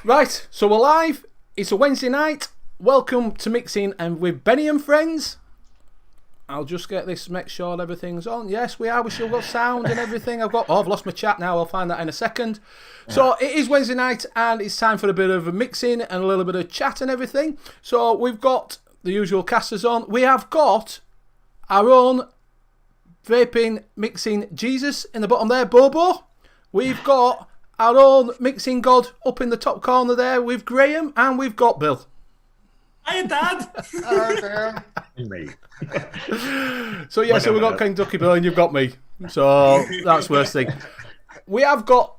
Right, so we're live. It's a Wednesday night. Welcome to Mixing and with Benny and Friends. I'll just get this, make sure everything's on. Yes, we are. We still got sound and everything. I've lost my chat now. I'll find that in a second. So it is Wednesday night and it's time for a bit of a mixing and a little bit of chat and everything. So we've got the usual casters on. We have got our own vaping, mixing Jesus in the bottom there, Bobo. We've got our own mixing god up in the top corner there with Graham, and we've got Bill. Hiya, Dad. Hello there. Me. So yeah, so we've got Kentucky Bill and you've got me. So that's worst thing. We have got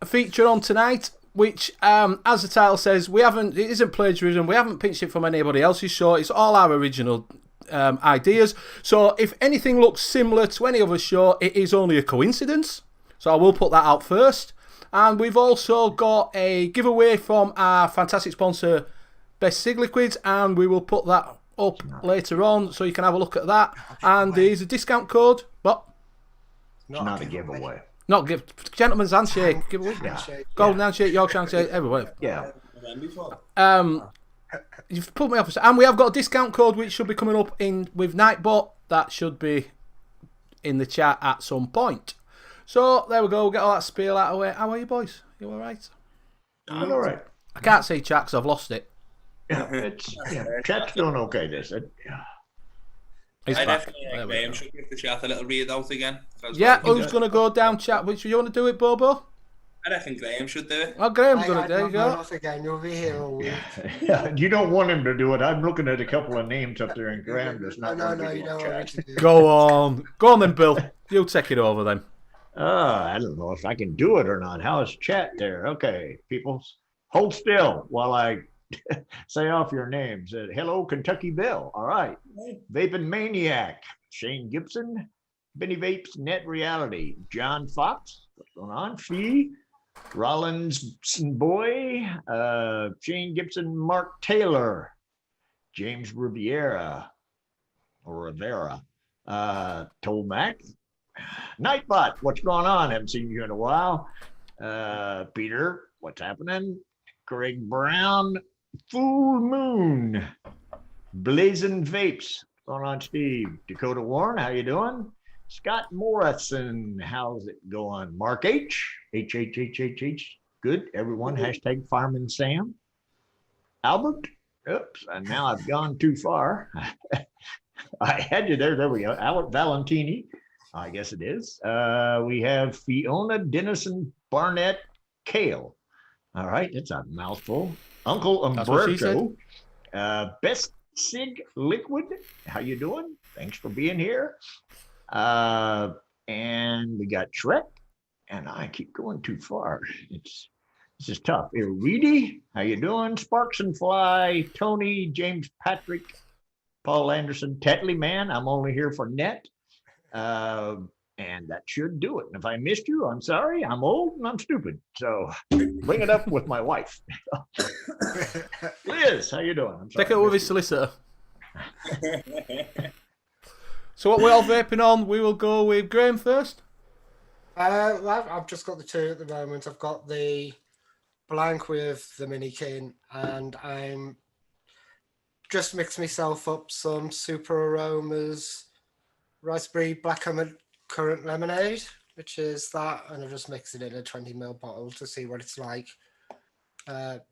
a feature on tonight, which, as the title says, it isn't plagiarism. We haven't pinched it from anybody else's show. It's all our original ideas. So if anything looks similar to any other show, it is only a coincidence. So I will put that out first. And we've also got a giveaway from our fantastic sponsor, Best Sig Liquids, and we will put that up later on so you can have a look at that. And there's a discount code. What? Not a giveaway. Not give. Gentleman's handshake. Giveaway. Yeah. Golden handshake, Yorkshire handshake, everywhere. Yeah. You've put me off. And we have got a discount code which should be coming up in with Nightbot. That should be in the chat at some point. So there we go. We'll get all that spiel out of the way. How are you, boys? You all right? I'm all right. I can't say chat because I've lost it. Yeah, chat's doing okay. It's I back. definitely There we Graham go. should give the chat a little read out again. Yeah, who's going to go down chat? Which you want to do it, Bobo? I reckon Graham should do it. Oh, Graham's going to do it. There you go. Off again. You'll be here all week. Yeah, you don't want him to do it. I'm looking at a couple of names up there, and Graham does not No, want no, to you do don't want me chat. to do. Go on. Go on then, Bill. You take it over then. I don't know if I can do it or not. How is chat there? Okay, people, hold still while I say off your names. Hello, Kentucky Bill. All right. Vaping Maniac, Shane Gibson, Benny Vapes, Net Reality, John Fox, what's going on? Fee, Rollins Boy, Shane Gibson, Mark Taylor, James Rivera, Tomac, Nightbot, what's going on? Haven't seen you in a while. Peter, what's happening? Greg Brown, Full Moon, Blazing Vapes, what's going on, Steve? Dakota Warren, how you doing? Scott Morrison, how's it going? Mark H, good. Everyone, hashtag Fireman Sam. Albert, oops, and now I've gone too far. I had you there. There we go. Albert Valentini. I guess it is. We have Fiona Dennison Barnett Kale. All right, that's a mouthful. Uncle Umberto. Best Sig Liquid. How you doing? Thanks for being here. And we got Shrek. And I keep going too far. This is tough. Reedy, how you doing? Sparks and Fly, Tony, James Patrick, Paul Anderson, Tetley Man. I'm only here for net. And that should do it. And if I missed you, I'm sorry. I'm old and I'm stupid. So bring it up with my wife. Liz, how you doing? I'm sorry. Take it with his solicitor. So what we're all vaping on, we will go with Graham first. Well, I've just got the two at the moment. I've got the blank with the mini kin, and I'm just mixed myself up some Super Aromas raspberry black currant lemonade, which is that, and I've just mixed it in a 20ml bottle to see what it's like.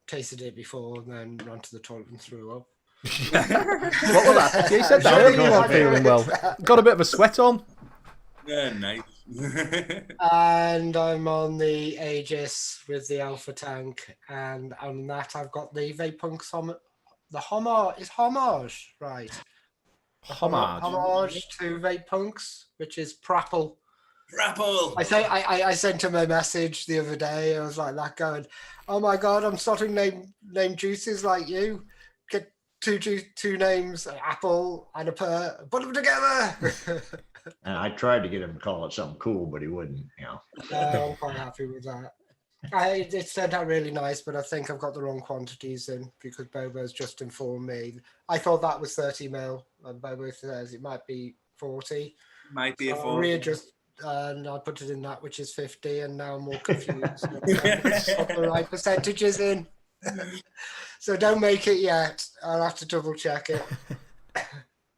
Tasted it before and then ran to the toilet and threw up. What was that? You said that earlier. You weren't feeling well. Got a bit of a sweat on. Yeah, nice. And I'm on the Aegis with the Alpha Tank, and on that I've got the Vape Punks the homage, right? Homage to Vape Punks, which is Prapple. Prapple. I sent him a message the other day. I was like that, going, "Oh my god, I'm starting name juices like you. Get two names, an apple and a pear, put them together." And I tried to get him to call it something cool, but he wouldn't, I'm quite happy with that. It turned out really nice, but I think I've got the wrong quantities in because Bobo's just informed me. I thought that was 30ml, and Bobo says it might be 40. Might be a I'll 40. readjust, and I put it in that, which is 50, and now I'm more confused. Put the right percentages in. So don't make it yet. I'll have to double check it.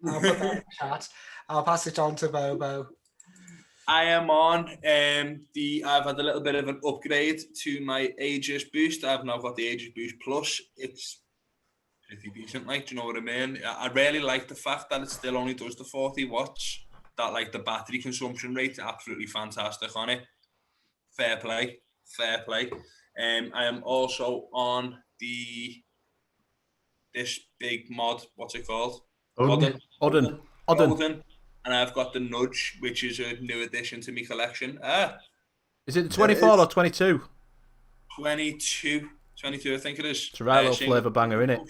I'll put that in the chat. I'll pass it on to Bobo. I am on I've had a little bit of an upgrade to my Aegis boost. I've now got the Aegis boost plus. It's pretty decent, like, do you know what I mean? I really like the fact that it still only does the 40 watts. That, like, the battery consumption rate, absolutely fantastic on it. Fair play. I am also on this big mod. What's it called? Odin. Odin. And I've got the Nudge, which is a new addition to my collection. Is it 24 or 22? 22, I think it is. It's a right little flavour banger, isn't it?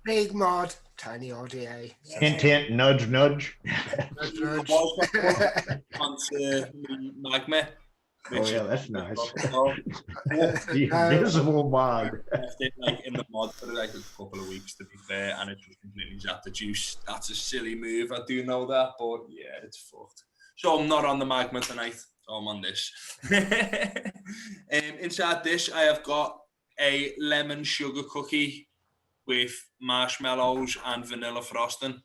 Big mod, tiny ODA. Hint, nudge. Nudge. Onto Magma. Oh yeah, that's nice. The The invisible mod. like in the mod for like a couple of weeks, to be fair, and it just completely zapped the juice. That's a silly move, I do know that, but yeah, it's fucked. So I'm not on the Magma tonight, so I'm on this. Inside this, I have got a lemon sugar cookie with marshmallows and vanilla frosting.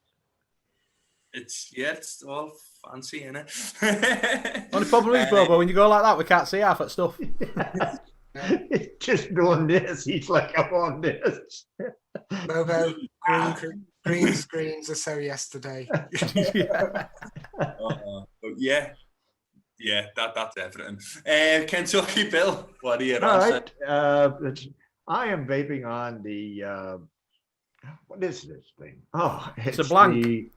It's all fancy, innit? Only problem is, Bobo, when you go like that, we can't see half that stuff. Just doing this. He's like, I'm on this. Bobo, green screens are so yesterday. But yeah, that's everything. Kentucky Bill, what are you All on? right. I am vaping on the what is this thing? Oh, It's a blank.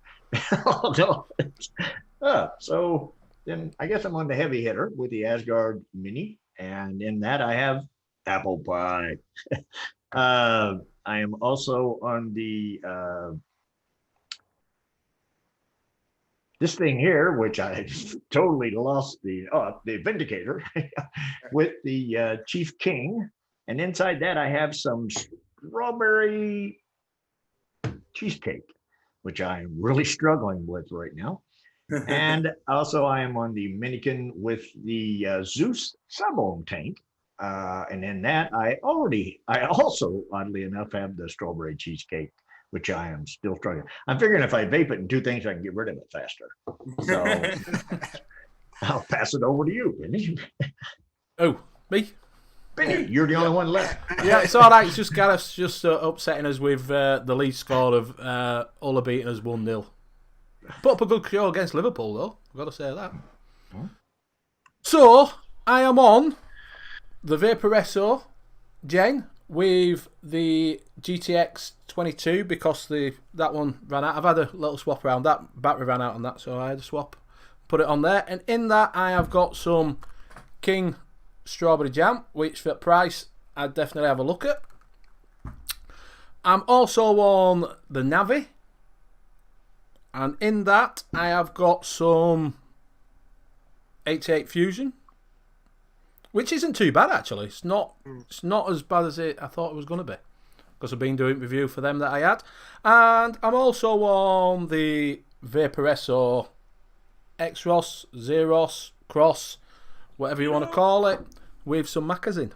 Oh no. So then I guess I'm on the heavy hitter with the Asgard Mini, and in that I have apple pie. I am also on the this thing here, which I totally lost the Vindicator with the Chief King, and inside that I have some strawberry cheesecake, which I am really struggling with right now. And also I am on the Minikin with the Zeus Sabon tank. And in that I also, oddly enough, have the strawberry cheesecake, which I am still struggling. I'm figuring if I vape it in two things, I can get rid of it faster. So I'll pass it over to you, Benny. Oh, me? Benny, you're the only one left. Yeah, it's all right. It's just Gareth's just upsetting us with the lead score of Hull beating us 1-0. Put up a good show against Liverpool, though. I've got to say that. So, I am on the Vaporesso Gen with the GTX 22 because that one ran out. I've had a little swap around. That battery ran out on that, so I had a swap. Put it on there. And in that, I have got some King Strawberry Jam, which for price, I'd definitely have a look at. I'm also on the Navi. And in that, I have got some 88 Fusion, which isn't too bad actually. It's not as bad as I thought it was going to be, because I've been doing review for them that I had. And I'm also on the Vaporesso X-Ross, Zeros, Cross, whatever you want to call it, with some Macazin.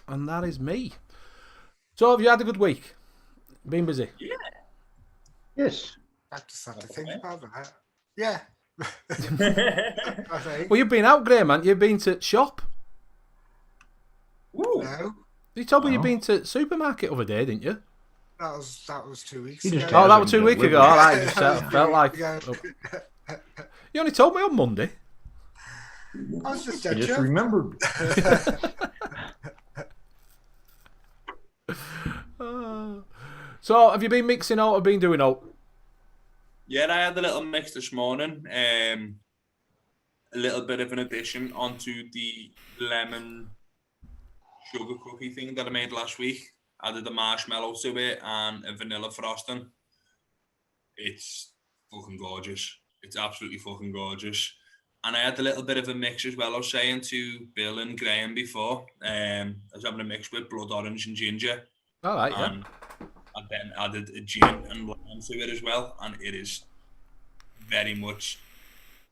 And that is me. So have you had a good week? Been busy? Yeah. Yes. I just have to think about that. Yeah. Well, you've been out, Graham, haven't you? You've been to shop. Ooh. No, You told me you'd been to supermarket other day, didn't you? that was 2 weeks You just ago. Oh, that was 2 weeks ago. All right, just Yeah. felt like. Yeah. Oh. You only told me on Monday. I was just I dead just joking. remembered. So, have you been mixing out or been doing out? Yeah, I had a little mix this morning. A little bit of an addition onto the lemon sugar cookie thing that I made last week. Added a marshmallow to it and a vanilla frosting. It's fucking gorgeous. It's absolutely fucking gorgeous. And I had a little bit of a mix as well. I was saying to Bill and Graham before, I was having a mix with blood orange and ginger. All right, yeah. And I then added a gin and lime to it as well. And it is very much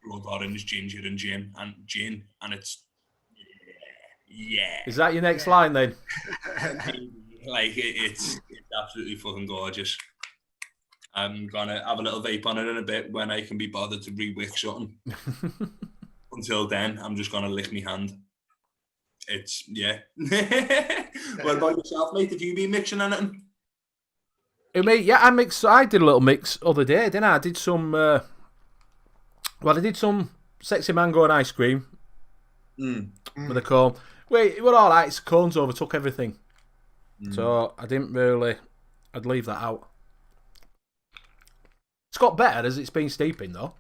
blood orange, ginger and gin. And it's, yeah. Is that your next line then? Like it's absolutely fucking gorgeous. I'm gonna have a little vape on it in a bit when I can be bothered to re-wick something. Until then, I'm just gonna lick my hand. It's What about yourself, mate? Have you been mixing anything? Mate, yeah, I did a little mix other day, didn't I? I did some. I did some sexy mango and ice cream with a cone. Wait, it was all right. Cones overtook everything, so I didn't really. I'd leave that out. It's got better as it's been steeping though.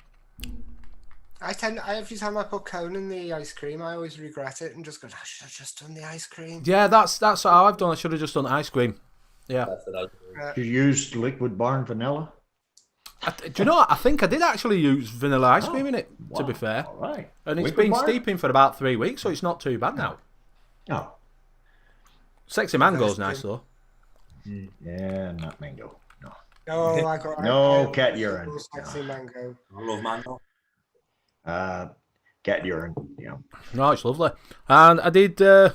Every time I put cone in the ice cream, I always regret it and just go, I should have just done the ice cream. Yeah, that's how I've done. I should have just done ice cream. Yeah. That's what I do. You used liquid barn vanilla? Do you know what? I think I did actually use vanilla ice cream in it, to be fair. All right. And it's Liquid been barn? steeping for about 3 weeks, so it's not too bad now. Oh. Sexy mango's nice, though. Yeah, not mango. No. No, I got No cat urine. Sexy mango. I love mango. Cat urine. Yeah. No, it's lovely. And I did blue.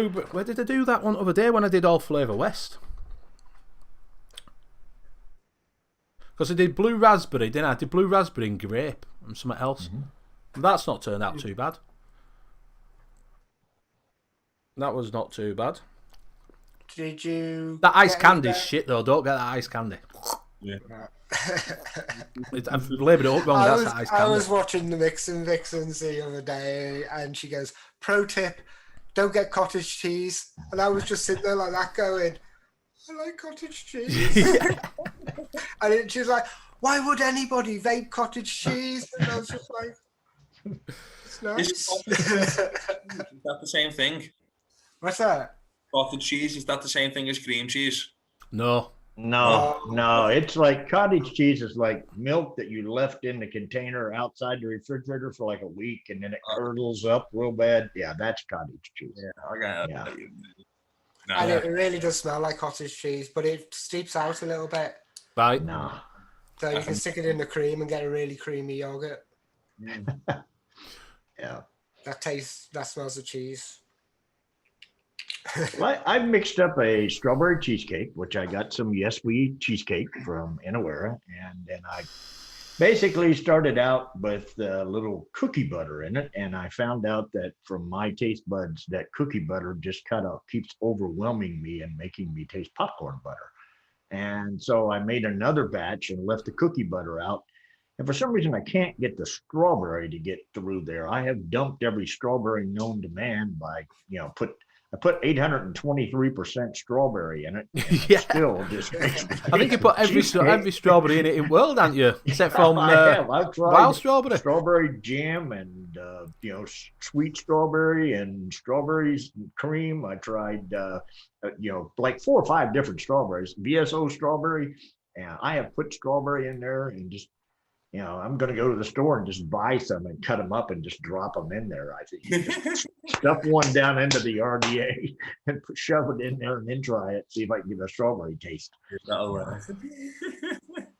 Where did I do that one other day when I did all flavour West? Because I did blue raspberry, didn't I? I did blue raspberry and grape and something else. That's not turned out too bad. That was not too bad. Did you? That ice candy's shit though. Don't get that ice candy. Yeah. I've labelled it up wrong. That's that ice candy. I was watching the Mixin' Vixens the other day, and she goes, "Pro tip: don't get cottage cheese." And I was just sitting there like that, going, "I like cottage cheese." And she's like, "Why would anybody vape cottage cheese?" And I was just like, "It's nice." Is that the same thing? What's that? Cottage cheese, is that the same thing as cream cheese? No. No. It's like cottage cheese is like milk that you left in the container outside the refrigerator for like a week, and then it curdles up real bad. Yeah, that's cottage cheese. Yeah, okay. Yeah. No. And it really does smell like cottage cheese, but it steeps out a little bit. Right. No. So you can stick it in the cream and get a really creamy yogurt. Yeah. That smells of cheese. Well, I mixed up a strawberry cheesecake, which I got some Yes We Eat cheesecake from Inawera, and then I basically started out with a little cookie butter in it, and I found out that from my taste buds, that cookie butter just kind of keeps overwhelming me and making me taste popcorn butter. And so I made another batch and left the cookie butter out. And for some reason, I can't get the strawberry to get through there. I have dumped every strawberry known to man by, I put 823% strawberry in it. And Yeah. Still just makes me I think you put every strawberry in it in the world, haven't you? Except from I've tried wild strawberry. strawberry jam and sweet strawberry and strawberries and cream. I tried like 4 or 5 different strawberries. VSO strawberry, and I have put strawberry in there and just I'm going to go to the store and just buy some and cut them up and just drop them in there. I think just stuff one down into the RDA and shove it in there and then try it. See if I can get a strawberry taste.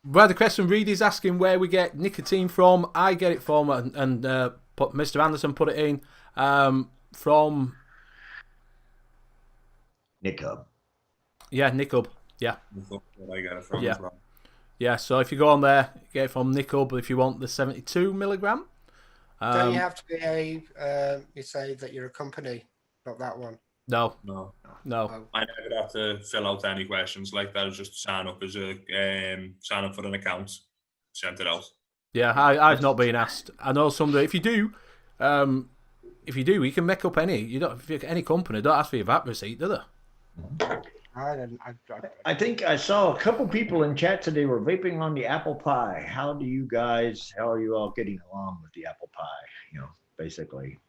Brother Crescent Reed is asking where we get nicotine from. I get it from, and Mr. Anderson put it in from. Nick Hub. Yeah, Nick Hub. Yeah. I got it from Yeah. as well. Yeah, so if you go on there, get it from Nick Hub if you want the 72 milligram. Don't you have to be you say that you're a company, not that one? No. I never have to fill out any questions like that. Just sign up as sign up for an account, send it out. Yeah, I've not been asked. I know someday if you do, you can make up any company. Don't ask for your VAT receipt, do they? I think I saw a couple people in chat today were vaping on the apple pie. How are you all getting along with the apple pie? Basically,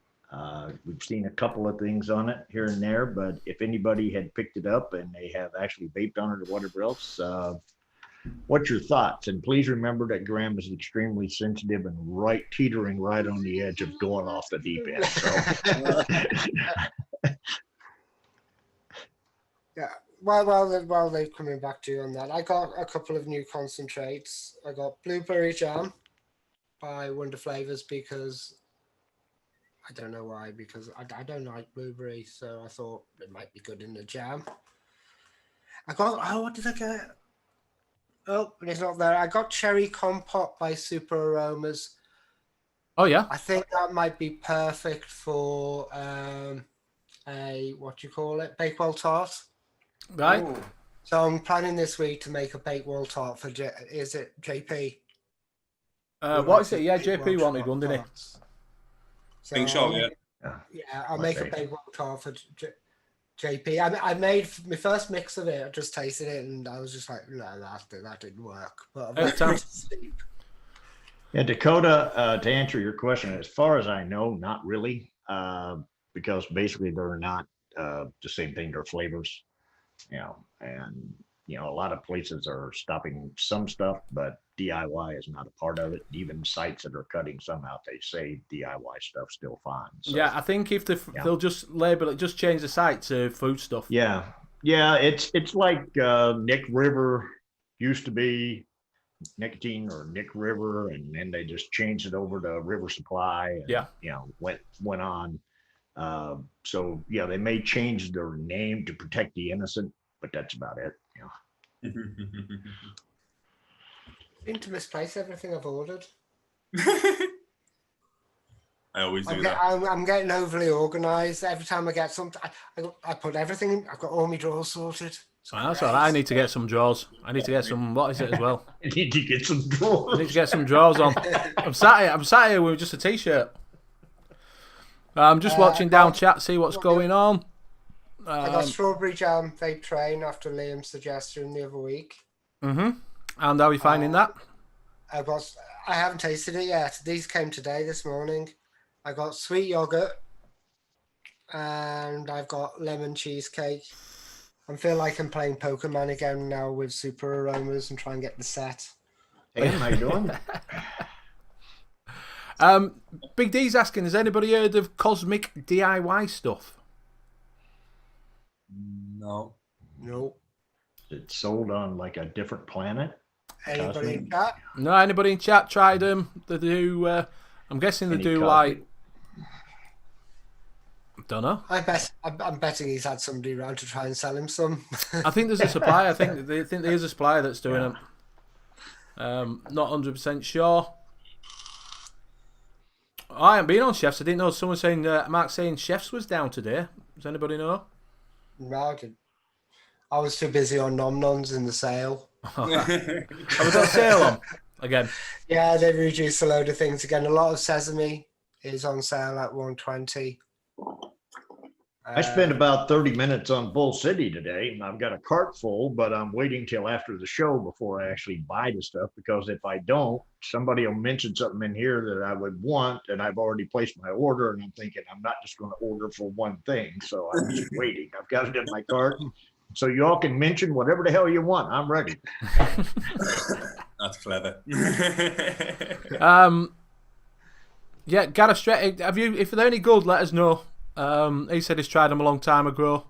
we've seen a couple of things on it here and there, but if anybody had picked it up and they have actually vaped on it or whatever else, what's your thoughts? And please remember that Graham is extremely sensitive and teetering right on the edge of going off the deep end. So. Yeah. While they're coming back to you on that, I got a couple of new concentrates. I got Blueberry Jam by Wonder Flavors because I don't know why, because I don't like blueberry, so I thought it might be good in the jam. What did I get? Oh, it's not there. I got cherry compote by Super Aromas. Oh yeah. I think that might be perfect for a Bakewell tart. Right. Ooh. So I'm planning this week to make a Bakewell tart for is it JP? What is it? Yeah, JP wanted one, didn't he? So Think so, yeah. Yeah, I'll make a Bakewell tart for JP. I made my first mix of it. I just tasted it, and I was just like, no, that didn't work. But I've Tom. Yeah, Dakota, to answer your question, as far as I know, not really, because basically they're not the same thing, they're flavors, and, a lot of places are stopping some stuff, but DIY is not a part of it. Even sites that are cutting some out, they say DIY stuff's still fine. So, Yeah, I think if they'll just label it, just change the site to food stuff. Yeah, it's like Nick River used to be nicotine or Nick River, and then they just changed it over to River Supply. And, went on. So yeah, they may change their name to protect the innocent, but that's about it. Seem to misplace everything I've ordered. I always do that. I'm getting overly organised. Every time I get something, I put everything in. I've got all my drawers sorted. That's all right. I need to get some drawers. I need to get some. What is it as well? I need to get some drawers. I need to get some drawers on. I'm sat here with just a t-shirt. I'm just watching down chat, see what's going on. I got strawberry jam vape train after Liam's suggestion the other week. And how are you finding that? I haven't tasted it yet. These came this morning. I got sweet yogurt, and I've got lemon cheesecake. I feel like I'm playing Pokemon again now with Super Aromas and try and get the set. Hey, how you doing? Big D's asking, has anybody heard of cosmic DIY stuff? No. It's sold on like a different planet. Anybody in chat? No, anybody in chat tried them? They do. I'm guessing they do like. Don't know. I'm betting he's had somebody around to try and sell him some. I think there's a supplier. I think there is a supplier that's doing them. Not 100% sure. I haven't been on Chefs. I didn't know. Someone saying Mark saying Chefs was down today. Does anybody know? No, I didn't. I was too busy on Nom Noms in the sale. Have we got a sale on again? Yeah, they've reduced a load of things again. A lot of sesame is on sale at $120. I spent about 30 minutes on Bull City today, and I've got a cart full, but I'm waiting till after the show before I actually buy the stuff, because if I don't, somebody will mention something in here that I would want, and I've already placed my order, and I'm thinking I'm not just going to order for one thing, so I'm just waiting. I've got it in my cart, so you all can mention whatever the hell you want. I'm ready. That's clever. Yeah, Gareth Stretton, if they're any good, let us know. He said he's tried them a long time ago.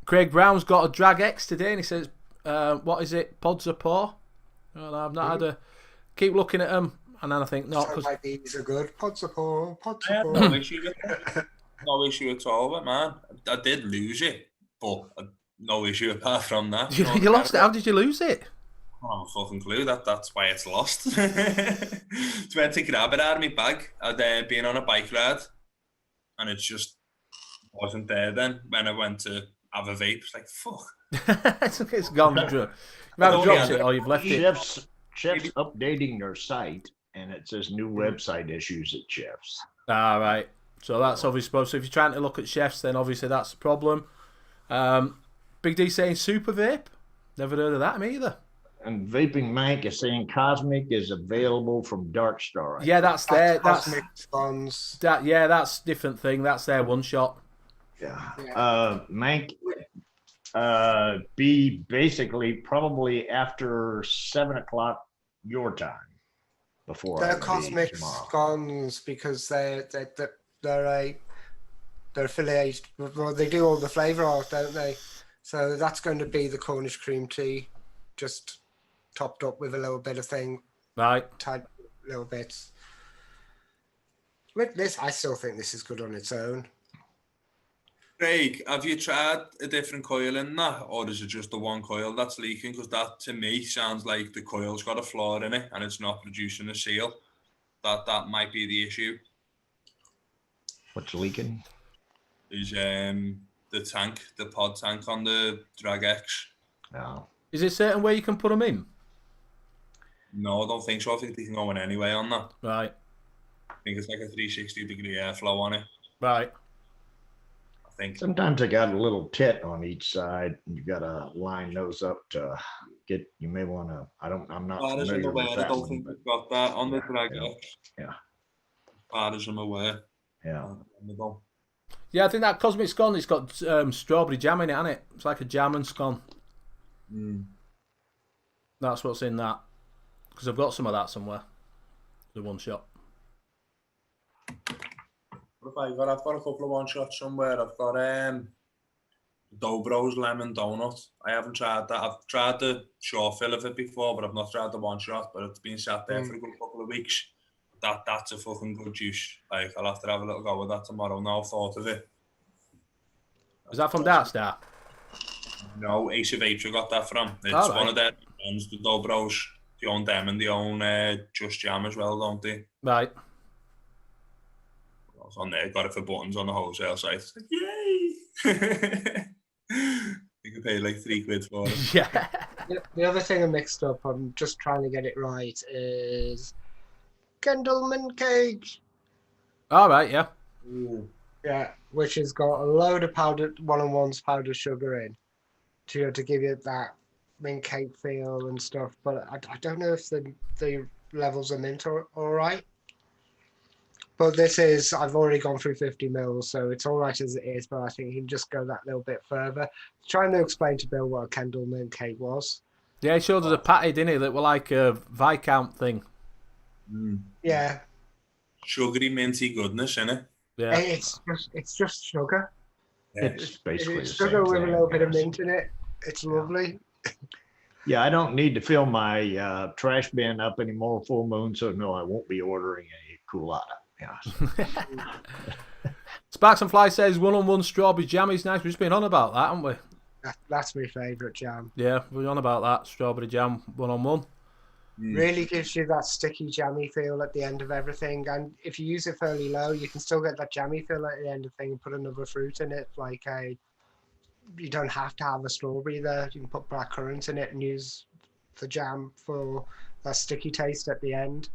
Craig Brown's got a Drag X today, and he says, what is it? Pods of paw? Well, I've not had a... Keep looking at them, and then I think, no. Sounds like these are good. Pods of paw. I had no issue with it. No issue at all, but man, I did lose it, but no issue apart from that. You lost it? How did you lose it? Oh, fucking clue. That's why it's lost. It's went to grab it out of my bag. I'd been on a bike ride, and it just wasn't there then. When I went to have a vape, it's like, fuck. It's gone. You've either dropped it or you've left it. Chef's updating their site, and it says new website issues at Chef's. Ah, right. So that's obviously supposed. So if you're trying to look at Chef's, then obviously that's the problem. Big D saying Super Vape. Never heard of that, me either. And Vaping Mank is saying Cosmic is available from Dark Star. Yeah, that's their. That's Cosmic Spawns. yeah, that's a different thing. That's their one shot. Yeah. Mank be basically probably after 7 o'clock your time. Before They're Cosmic Scones because they're affiliated. Well, they do all the flavour art, don't they? So that's going to be the Cornish cream tea, just topped up with a little bit of thing, Right. tiny little bits. With this, I still think this is good on its own. Craig, have you tried a different coil in that, or is it just the one coil that's leaking? Because that, to me, sounds like the coil's got a flaw in it and it's not producing a seal. That might be the issue. What's leaking? Is the tank, the pod tank on the Drag X. No. Is it certain where you can put them in? No, I don't think so. I think they can go in anyway on that. Right. I think it's like a 360-degree airflow on it. Right. I think. Sometimes they got a little tit on each side. You got to line those up to get. You may want to. I'm not As familiar with I that don't one, think but we've got that on the yeah, Drag yeah, X. yeah. As far as I'm aware. Yeah. Yeah, I think that Cosmic Scone, it's got strawberry jam in it, hasn't it? It's like a jam and scone. That's what's in that. Because I've got some of that somewhere. The one shot. What have I got? I've got a couple of one shots somewhere. I've got Dobro's lemon donut. I haven't tried that. I've tried the short fill of it before, but I've not tried the one shot. But it's been sat there for a good couple of weeks. That's a fucking good juice. Like, I'll have to have a little go with that tomorrow. Now I've thought of it. Is that from Dark Star? No, Ace of Apes I got that from. It's right. one of their ones, the Dobros. They own them and they own Just Jam as well, don't they? Right. I was on there, got it for buttons on the wholesale site. It's like, yay! You can pay like £3 for it. Yeah. The other thing I mixed up, I'm just trying to get it right, is Kendallman cake. All right, yeah. Ooh. Yeah, which has got a load of powdered 1-on-1's powdered sugar in to give you that mint cake feel and stuff. But I don't know if the levels of mint are all right. But this is, I've already gone through 50 mils, so it's all right as it is, but I think you can just go that little bit further. Trying to explain to Bill what a Kendall mint cake was. Yeah, he showed us a patty, didn't he, that were like a Viscount thing. Yeah. Sugary, minty goodness, innit? Yeah. It's just sugar. Yeah. It's basically It's the sugar same with thing, a little bit of yes. mint in it. It's lovely. Yeah, I don't need to fill my trash bin up anymore full moon, so no, I won't be ordering a culotta. Yeah. Sparks and Fly says 1-on-1 strawberry jam is nice. We've just been on about that, haven't we? That's my favourite jam. Yeah, we're on about that. Strawberry jam 1-on-1. Really gives you that sticky jammy feel at the end of everything, and if you use it fairly low, you can still get that jammy feel at the end of thing and put another fruit in it. You don't have to have a strawberry there. You can put blackcurrant in it and use the jam for that sticky taste at the end.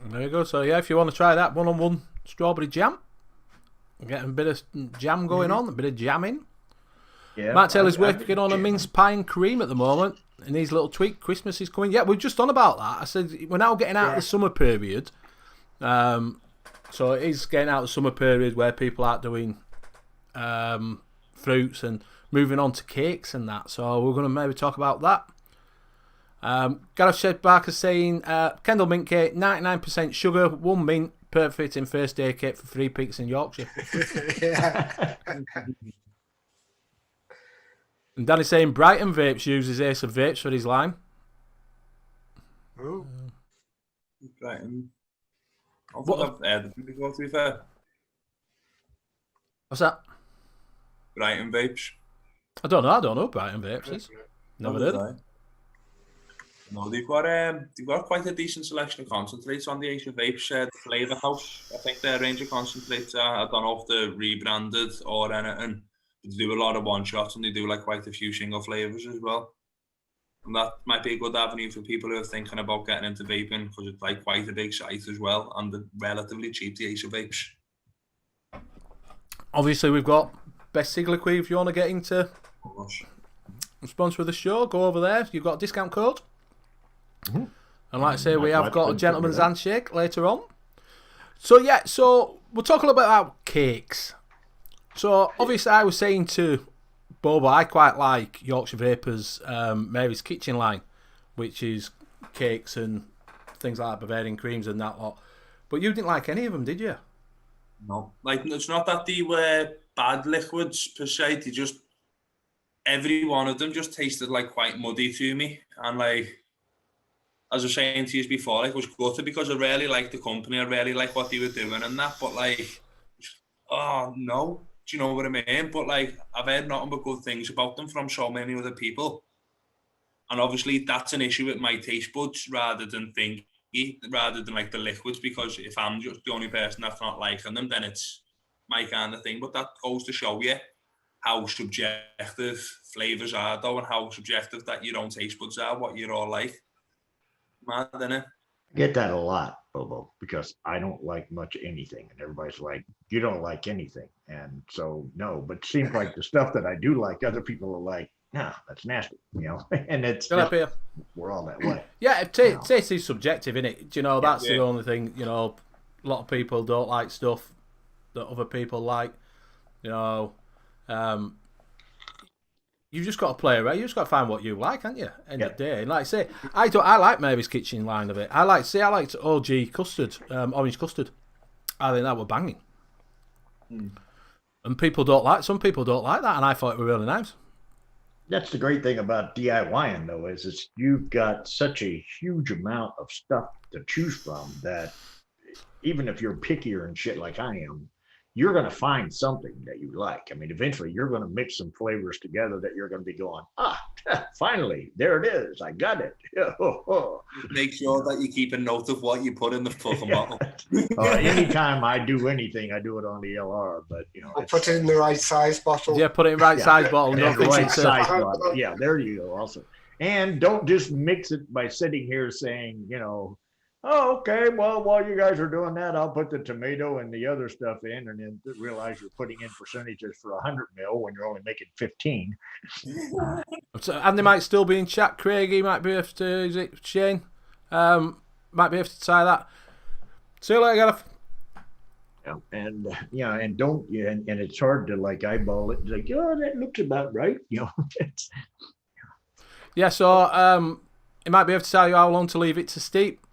And there you go. So yeah, if you want to try that 1-on-1 strawberry jam, getting a bit of jam going on, a bit of jamming. Yeah, Matt Taylor's working on a mince pie and cream at the moment, and his little tweak. Christmas is coming. Yeah, we've just on about that. I said we're now getting out of the summer period. So it is getting out of the summer period where people aren't doing fruits and moving on to cakes and that. So we're going to maybe talk about that. Gareth Shed Barker saying Kendall mint cake, 99% sugar, 1 mint, perfect in first day cake for 3 Peaks in Yorkshire. Yeah. And Danny saying Brighton Vapes uses Ace of Vapes for his line. Ooh. Right. I think I've heard them before, to be fair. What's that? Brighton Vapes. I don't know Brighton Vapes is. Never heard of it. No, they've got quite a decent selection of concentrates on the Ace of Vapes Flavour House. I think their range of concentrates I don't know if they're rebranded or anything. They do a lot of one shots and they do like quite a few single flavours as well. And that might be a good avenue for people who are thinking about getting into vaping because it's like quite a big site as well and they're relatively cheap, the Ace of Vapes. Obviously, we've got Best Sig Liquid if you want to get into sponsor of the show. Go over there. You've got a discount code. Mm-hmm. And like I say, we have got a gentleman's handshake later on. So yeah, so we'll talk a little bit about cakes. So obviously I was saying to Bobo, I quite like Yorkshire Vapors Mary's Kitchen line, which is cakes and things like Bavarian creams and that lot. But you didn't like any of them, did you? No. Like, it's not that they were bad liquids per se, they just, every one of them just tasted like quite muddy to me. And like, as I was saying to you before, like, I was gutted because I really liked the company, I really liked what they were doing and that, but like, oh no, do you know what I mean? But like, I've heard nothing but good things about them from so many other people. And obviously that's an issue with my taste buds rather than like the liquids, because if I'm just the only person that's not liking them, then it's my kind of thing. But that goes to show you how subjective flavours are though, and how subjective that your own taste buds are, what you're all like. Mad, innit? I get that a lot, Bobo, because I don't like much anything. And everybody's like, you don't like anything. And so, no, but it seems like the stuff that I do like, other people are like, nah, that's nasty, you know? And it's just, we're all that way. Yeah, taste is subjective, innit? Do you know, that's the only thing, you know, a lot of people don't like stuff that other people like, you know. You've just got to play around. You just got to find what you like, haven't you? End of the day. And like I say, I like Mary's Kitchen line of it. I liked OG custard, orange custard. I think that were banging. And some people don't like that, and I thought it were really nice. That's the great thing about DIYing, though, is you've got such a huge amount of stuff to choose from that even if you're pickier and shit like I am, you're going to find something that you like. I mean, eventually you're going to mix some flavors together that you're going to be going, finally, there it is. I got it. Make sure that you keep a note of what you put in the fucking bottle. Anytime I do anything, I do it on the LR, but you know. Or put it in the right size bottle. Yeah, put it in right size bottle. Yeah, the right size bottle. Yeah, there you go also. And don't just mix it by sitting here saying, you know, oh, okay, well, while you guys are doing that, I'll put the tomato and the other stuff in, and then realize you're putting in percentages for 100 mil when you're only making 15. And they might still be in chat. Craigie might be able to, is it Shane? Might be able to try that. See you later, Gareth. Yeah, and don't, and it's hard to like eyeball it. Like, oh, that looks about right. You know, yeah, so it might be able to tell you how long to leave it to steep.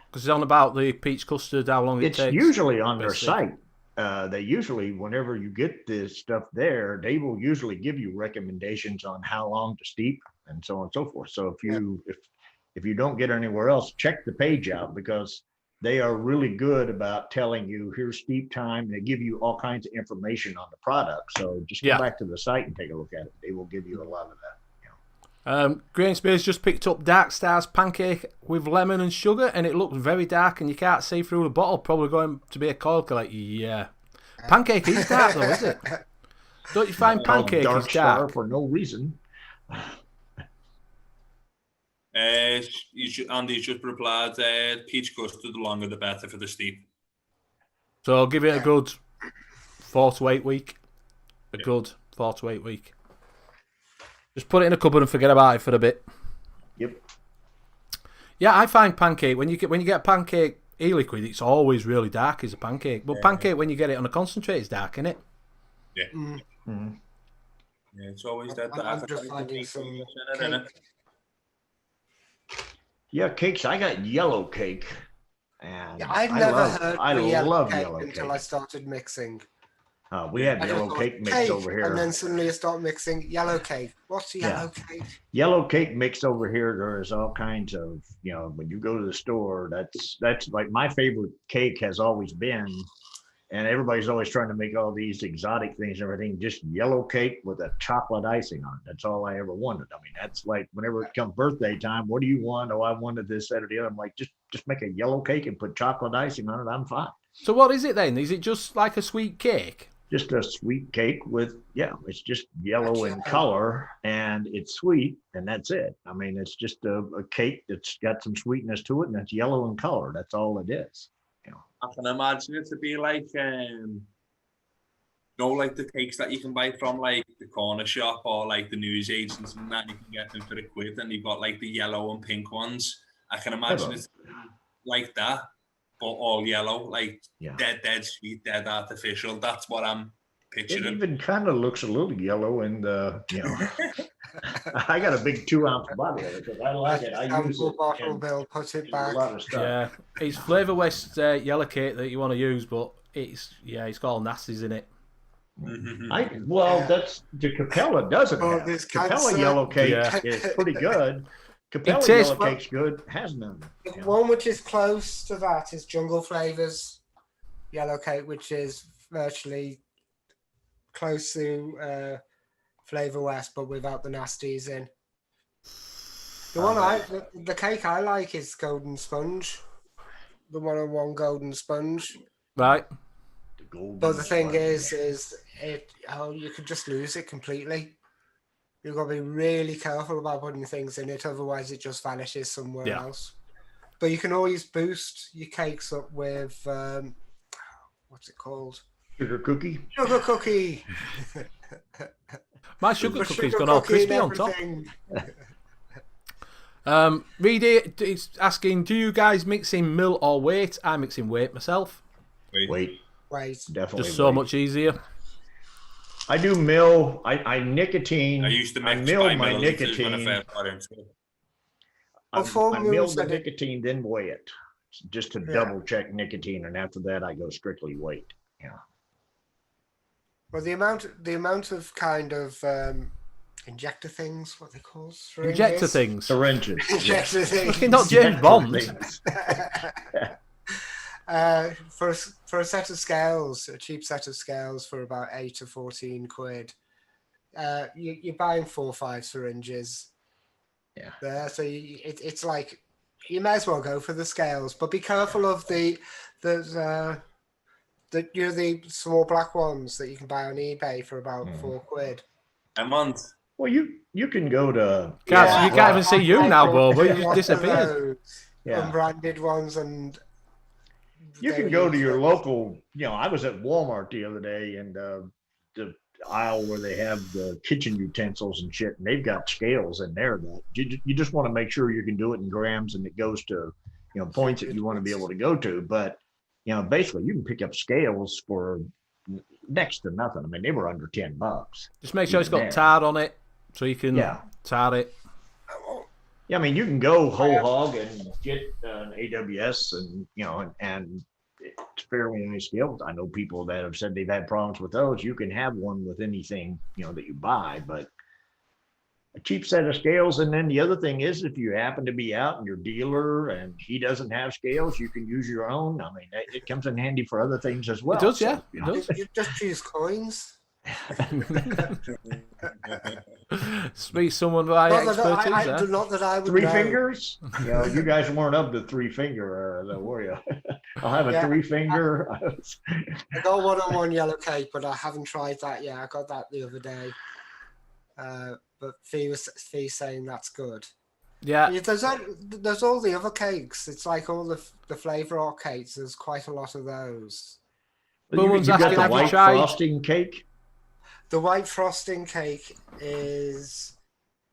Because it's on about the peach custard, how long it takes. It's usually on their site. They usually, whenever you get this stuff there, they will usually give you recommendations on how long to steep and so on and so forth. So if you don't get anywhere else, check the page out, because they are really good about telling you here's steep time. They give you all kinds of information on the product. So just go back to the site and take a look at it. They will give you a lot of that. Grain Spears just picked up Dark Star's pancake with lemon and sugar, and it looks very dark, and you can't see through the bottle. Probably going to be a coil collector. Yeah, pancake is dark though, is it? Don't you find pancake is dark for no reason? Andy's just replied, peach custard, the longer the better for the steep. So I'll give it a good 4 to 8 week. A good 4 to 8 week. Just put it in a cupboard and forget about it for a bit. Yep. Yeah, I find pancake when you get pancake e-liquid, it's always really dark as a pancake. But pancake when you get it on a concentrate, it's dark, isn't it? Yeah. Mm-hmm. Yeah, it's always that dark. I'm just finding some cake. Yeah, cakes. I got yellow cake, and I've never heard I love yellow cake until I started mixing. We had yellow cake mixed over here. And then suddenly you start mixing yellow cake. What's yellow cake? Yellow cake mixed over here. There's all kinds of, you know, when you go to the store, that's like my favorite cake has always been. And everybody's always trying to make all these exotic things and everything. Just yellow cake with a chocolate icing on it. That's all I ever wanted. I mean, that's like whenever it comes birthday time, what do you want? Oh, I wanted this, that, or the other. I'm like, just make a yellow cake and put chocolate icing on it. I'm fine. So what is it then? Is it just like a sweet cake? Just a sweet cake with, it's just yellow in color and it's sweet and that's it. I mean, it's just a cake that's got some sweetness to it and it's yellow in color. That's all it is. You know. I can imagine it to be like, like the cakes that you can buy from like the corner shop or like the newsagents and that, you can get them for £1 and you've got like the yellow and pink ones. I can imagine it's like that. But all yellow, like dead sweet, dead artificial. That's what I'm picturing. It even kind of looks a little yellow in the, I got a big 2-ounce bottle of it because I like it. I use it. Bottle, Bill, put it back. A lot of stuff. Yeah, it's Flavor West yellow cake that you want to use, but it's got all nasties in it. That's the Capella doesn't have. Capella yellow cake is pretty good. Capella tastes yellow well. cake's good. Has none. The Yeah. one which is close to that is Jungle Flavors yellow cake, which is virtually close to Flavor West, but without the nasties in. The cake I like is Golden Sponge, the 101 Golden Sponge. Right. The golden But the thing sponge. is you could just lose it completely. You've got to be really careful about putting things in it, otherwise it just vanishes somewhere Yeah. else. But you can always boost your cakes up with what's it called? Sugar cookie. Sugar cookie. My sugar Put cookie's sugar gone all cookie in crispy on top. everything. Reedy is asking, do you guys mix in mill or weight? I mix in weight myself. Wait, Wait. definitely. Just so wait. much easier. I do mill. I nicotine. I used to mix mill 5 my milliliters when I nicotine. first got into it. Before I Moon mill the said it- nicotine, then weigh it, just to Yeah. double check nicotine, and after that, I go strictly weight. Yeah. Well, the amount of kind of injector things, what they call syringes? Injector things. Syringes. Injector things. Fucking not James Bond. Things. For a set of scales, a cheap set of scales for about 8 to 14 quid, you're buying 4 or 5 syringes. Yeah. There, so it's like you may as well go for the scales, but be careful of the small black ones that you can buy on eBay for about 4 quid. A month. Well, you can go to. Guys, Yeah. you can't even see you now, Bobo. You just Lots of disappeared. those Yeah. unbranded ones, and You can go to your local. I was at Walmart the other day, and the aisle where they have the kitchen utensils and shit, and they've got scales in there that you just want to make sure you can do it in grams, and it goes to points that you want to be able to go to. But basically, you can pick up scales for next to nothing. I mean, they were under $10. Just make sure it's got There. tar on it, so you can Yeah. tar it. Yeah, I mean, you can go whole hog and get an AWS, and it's fairly nice scales. I know people that have said they've had problems with those. You can have one with anything that you buy, but a cheap set of scales. And then the other thing is, if you happen to be out and your dealer and he doesn't have scales, you can use your own. I mean, it comes in handy for other things as well. It does, So, yeah. It does. you just use coins. Speak someone by Not that expertise I there. not that I would Three know. fingers? You guys weren't of the 3 finger, though, were you? I'll have a Yeah. 3 finger. I got 101 yellow cake, but I haven't tried that yet. I got that the other day. But Fee saying that's good. Yeah. Yeah, there's all the other cakes. It's like all the flavor art cakes. There's quite a lot of those. Someone's you got asking, the have you white tried- frosting cake? The white frosting cake is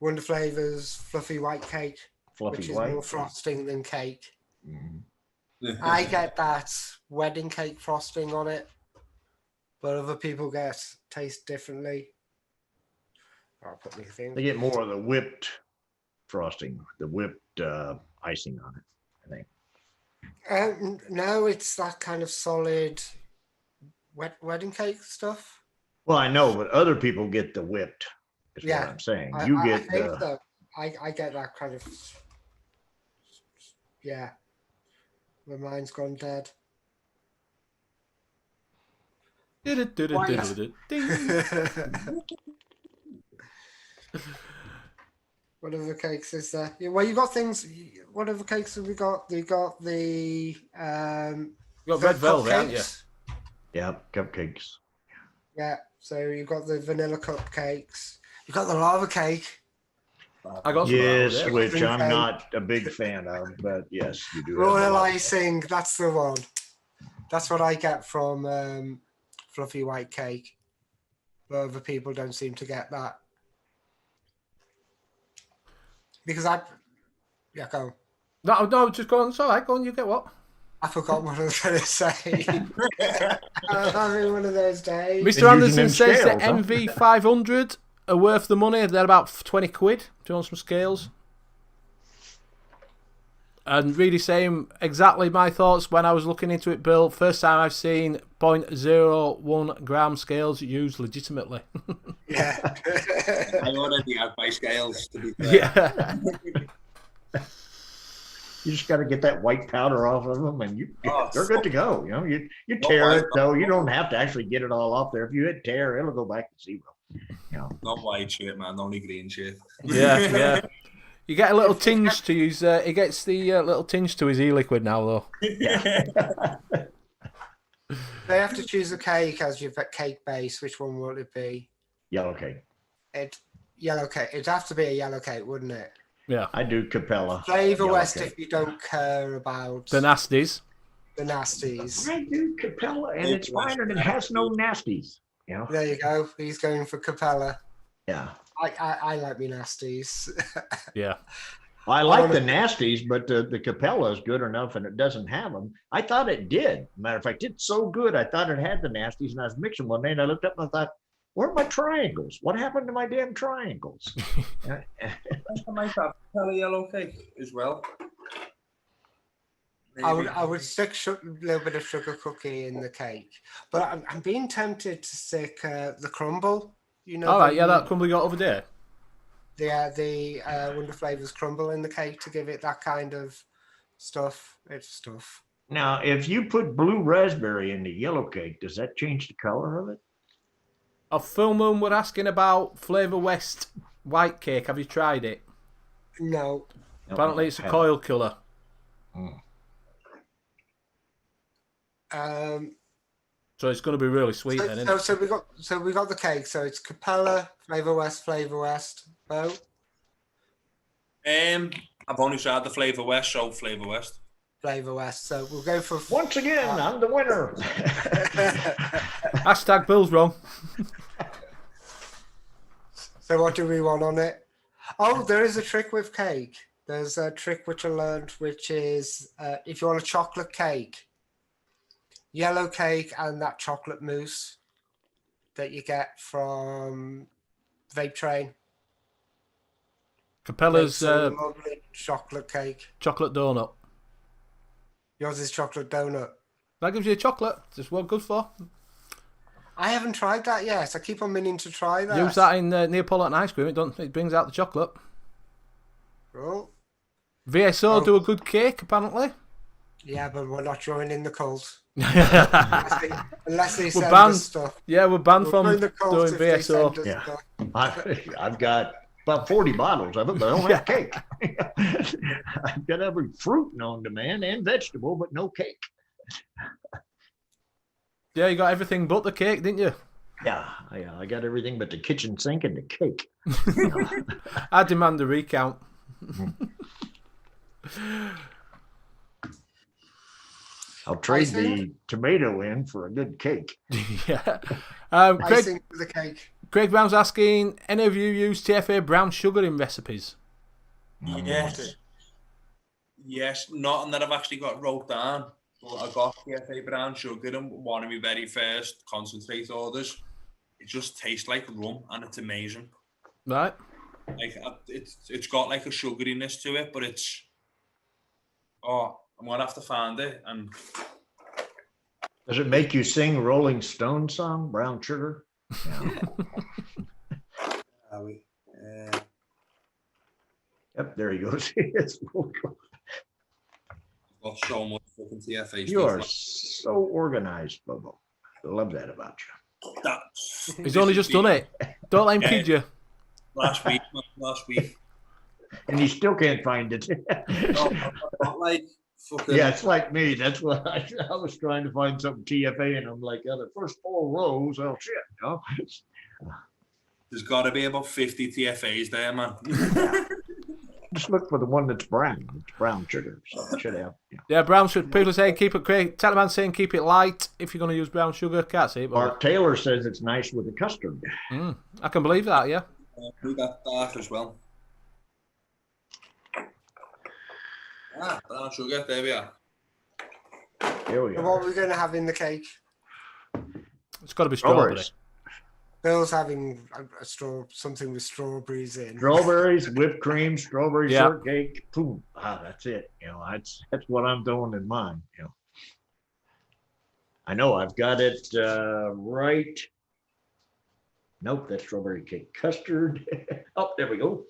Wonder Flavors fluffy white cake, which Fluffy is white. more frosting than cake. Mhm. I get that wedding cake frosting on it, but other people taste differently. I'll put my thing. They get more of the whipped frosting, the whipped icing on it, I think. No, it's that kind of solid wedding cake stuff. Well, I know, but other people get the whipped, is Yeah, what I'm saying. I get think the. that I get that kind of. Yeah. My mind's gone dead. What other cakes is there? Yeah, well, you got things. What other cakes have we got? You got the You got red velvet, haven't you? cupcakes. Yeah, cupcakes. Yeah, so you've got the vanilla cupcakes. You've got the lava cake. I got some Yes, of that, which I'm Okay. not a big fan of, but yes, you do. have Royal a lot. icing, that's the one. That's what I get from fluffy white cake. But other people don't seem to get that. Because yeah, go. No, just go on. It's all right. Go on. You get what? I forgot what I was going to say. I'm having one of those days. Mr. They're Anderson using them says that scales, huh? MV500 are worth the money. They're about 20 quid. Do you want some scales? And really saying exactly my thoughts when I was looking into it, Bill. First time I've seen 0.01 gram scales used legitimately. Yeah. I already have my scales, to be fair. Yeah. You just got to get that white powder off of them, and they're good to go. You know, you No tear white it though. You don't have to actually get it all off there. If you hit tear, it'll go back to 0. You know, Not white shit, man. Only green shit. Yeah, yeah. You get a little tinge to his. He gets the little tinge to his e-liquid now, though. They have to choose a cake as your cake base. Which one will it be? yellow cake. Yellow cake. It'd have to be a yellow cake, wouldn't it? Yeah. I do Capella. Flavor yellow West cake. if you don't care about The nasties. the nasties. I do Capella, and it's fine, and it has no nasties. You know. There you go. He's going for Capella. Yeah. I like me nasties. Yeah. I like the nasties, but the Capella is good enough, and it doesn't have them. I thought it did. Matter of fact, it's so good. I thought it had the nasties, and I was mixing one day, and I looked up and I thought, where are my triangles? What happened to my damn triangles? I might have yellow cake as well. I would stick a little bit of sugar cookie in the cake, but I'm being tempted to stick the crumble. You know. All right. Yeah, that crumble you got over there. The Wonder Flavors crumble in the cake to give it that kind of stuff. It's stuff. Now, if you put blue raspberry in the yellow cake, does that change the color of it? A Full Moon were asking about Flavor West white cake. Have you tried it? No. Apparently, it's a coil killer. So it's going to be really sweet. So we got the cake. So it's Capella, Flavor West. Bo? I've only tried the Flavor West, so Flavor West. Flavor West. So we'll go for Once again, I'm the winner. Hashtag Bill's wrong. So what do we want on it? Oh, there is a trick with cake. There's a trick which I learned, which is if you want a chocolate cake, yellow cake and that chocolate mousse that you get from Vape Train. Capella's lovely chocolate cake. chocolate donut. Yours is chocolate donut. That gives you a chocolate. That's what good for. I haven't tried that yet. I keep on meaning to try that. Use that in Neapolitan ice cream. It brings out the chocolate. Oh. VSO do a good cake, apparently. Yeah, but we're not joining the cult. Unless Unless they send banned. us stuff. Yeah, we're banned from join the cult doing if they send VSO. us Yeah. stuff. I've got about 40 bottles of it, but I don't have cake. I've got every fruit known to man and vegetable, but no cake. Yeah, you got everything but the cake, didn't you? Yeah, I got everything but the kitchen sink and the cake. I demand a recount. I'll trade the tomato in for a good cake. Yeah. Icing for the cake. Craig Brown's asking, any of you use TFA brown sugar in recipes? Yes. Yes, nothing that I've actually got wrote down. But I got TFA brown sugar in one of my very first concentrate orders. It just tastes like rum and it's amazing. Right. Like it's got like a sugariness to it, but it's I'm gonna have to find it. And Does it make you sing Rolling Stone song, Brown Sugar? Yeah. Yep, there he goes. got so much fucking TFA. You are so organized, Bobo. I love that about you. He's only just done it. Don't let him kid you. Last week. And he still can't find it. Not like fucking. Yeah, it's like me. That's what I was trying to find something TFA, and I'm like, the first 4 rows, oh shit, you know? There's got to be about 50 TFAs there, man. Just look for the one that's brown. It's brown sugar. So it should have. Yeah, brown sugar. People are saying keep it. Taliban saying keep it light if you're going to use brown sugar. Can't see it. But Mark Taylor says it's nice with the custard. I can believe that. Yeah. We got dark as well. Brown sugar. There we are. Here we What are. are we going to have in the cake? It's got to be strawberry. Strawberries. Bill's having something with strawberries in. Strawberries, whipped cream, strawberry Yeah. shortcake. Boom. That's it. You know, that's what I'm doing in mine. You know, I know I've got it right. Nope, that's strawberry cake custard. Oh, there we go.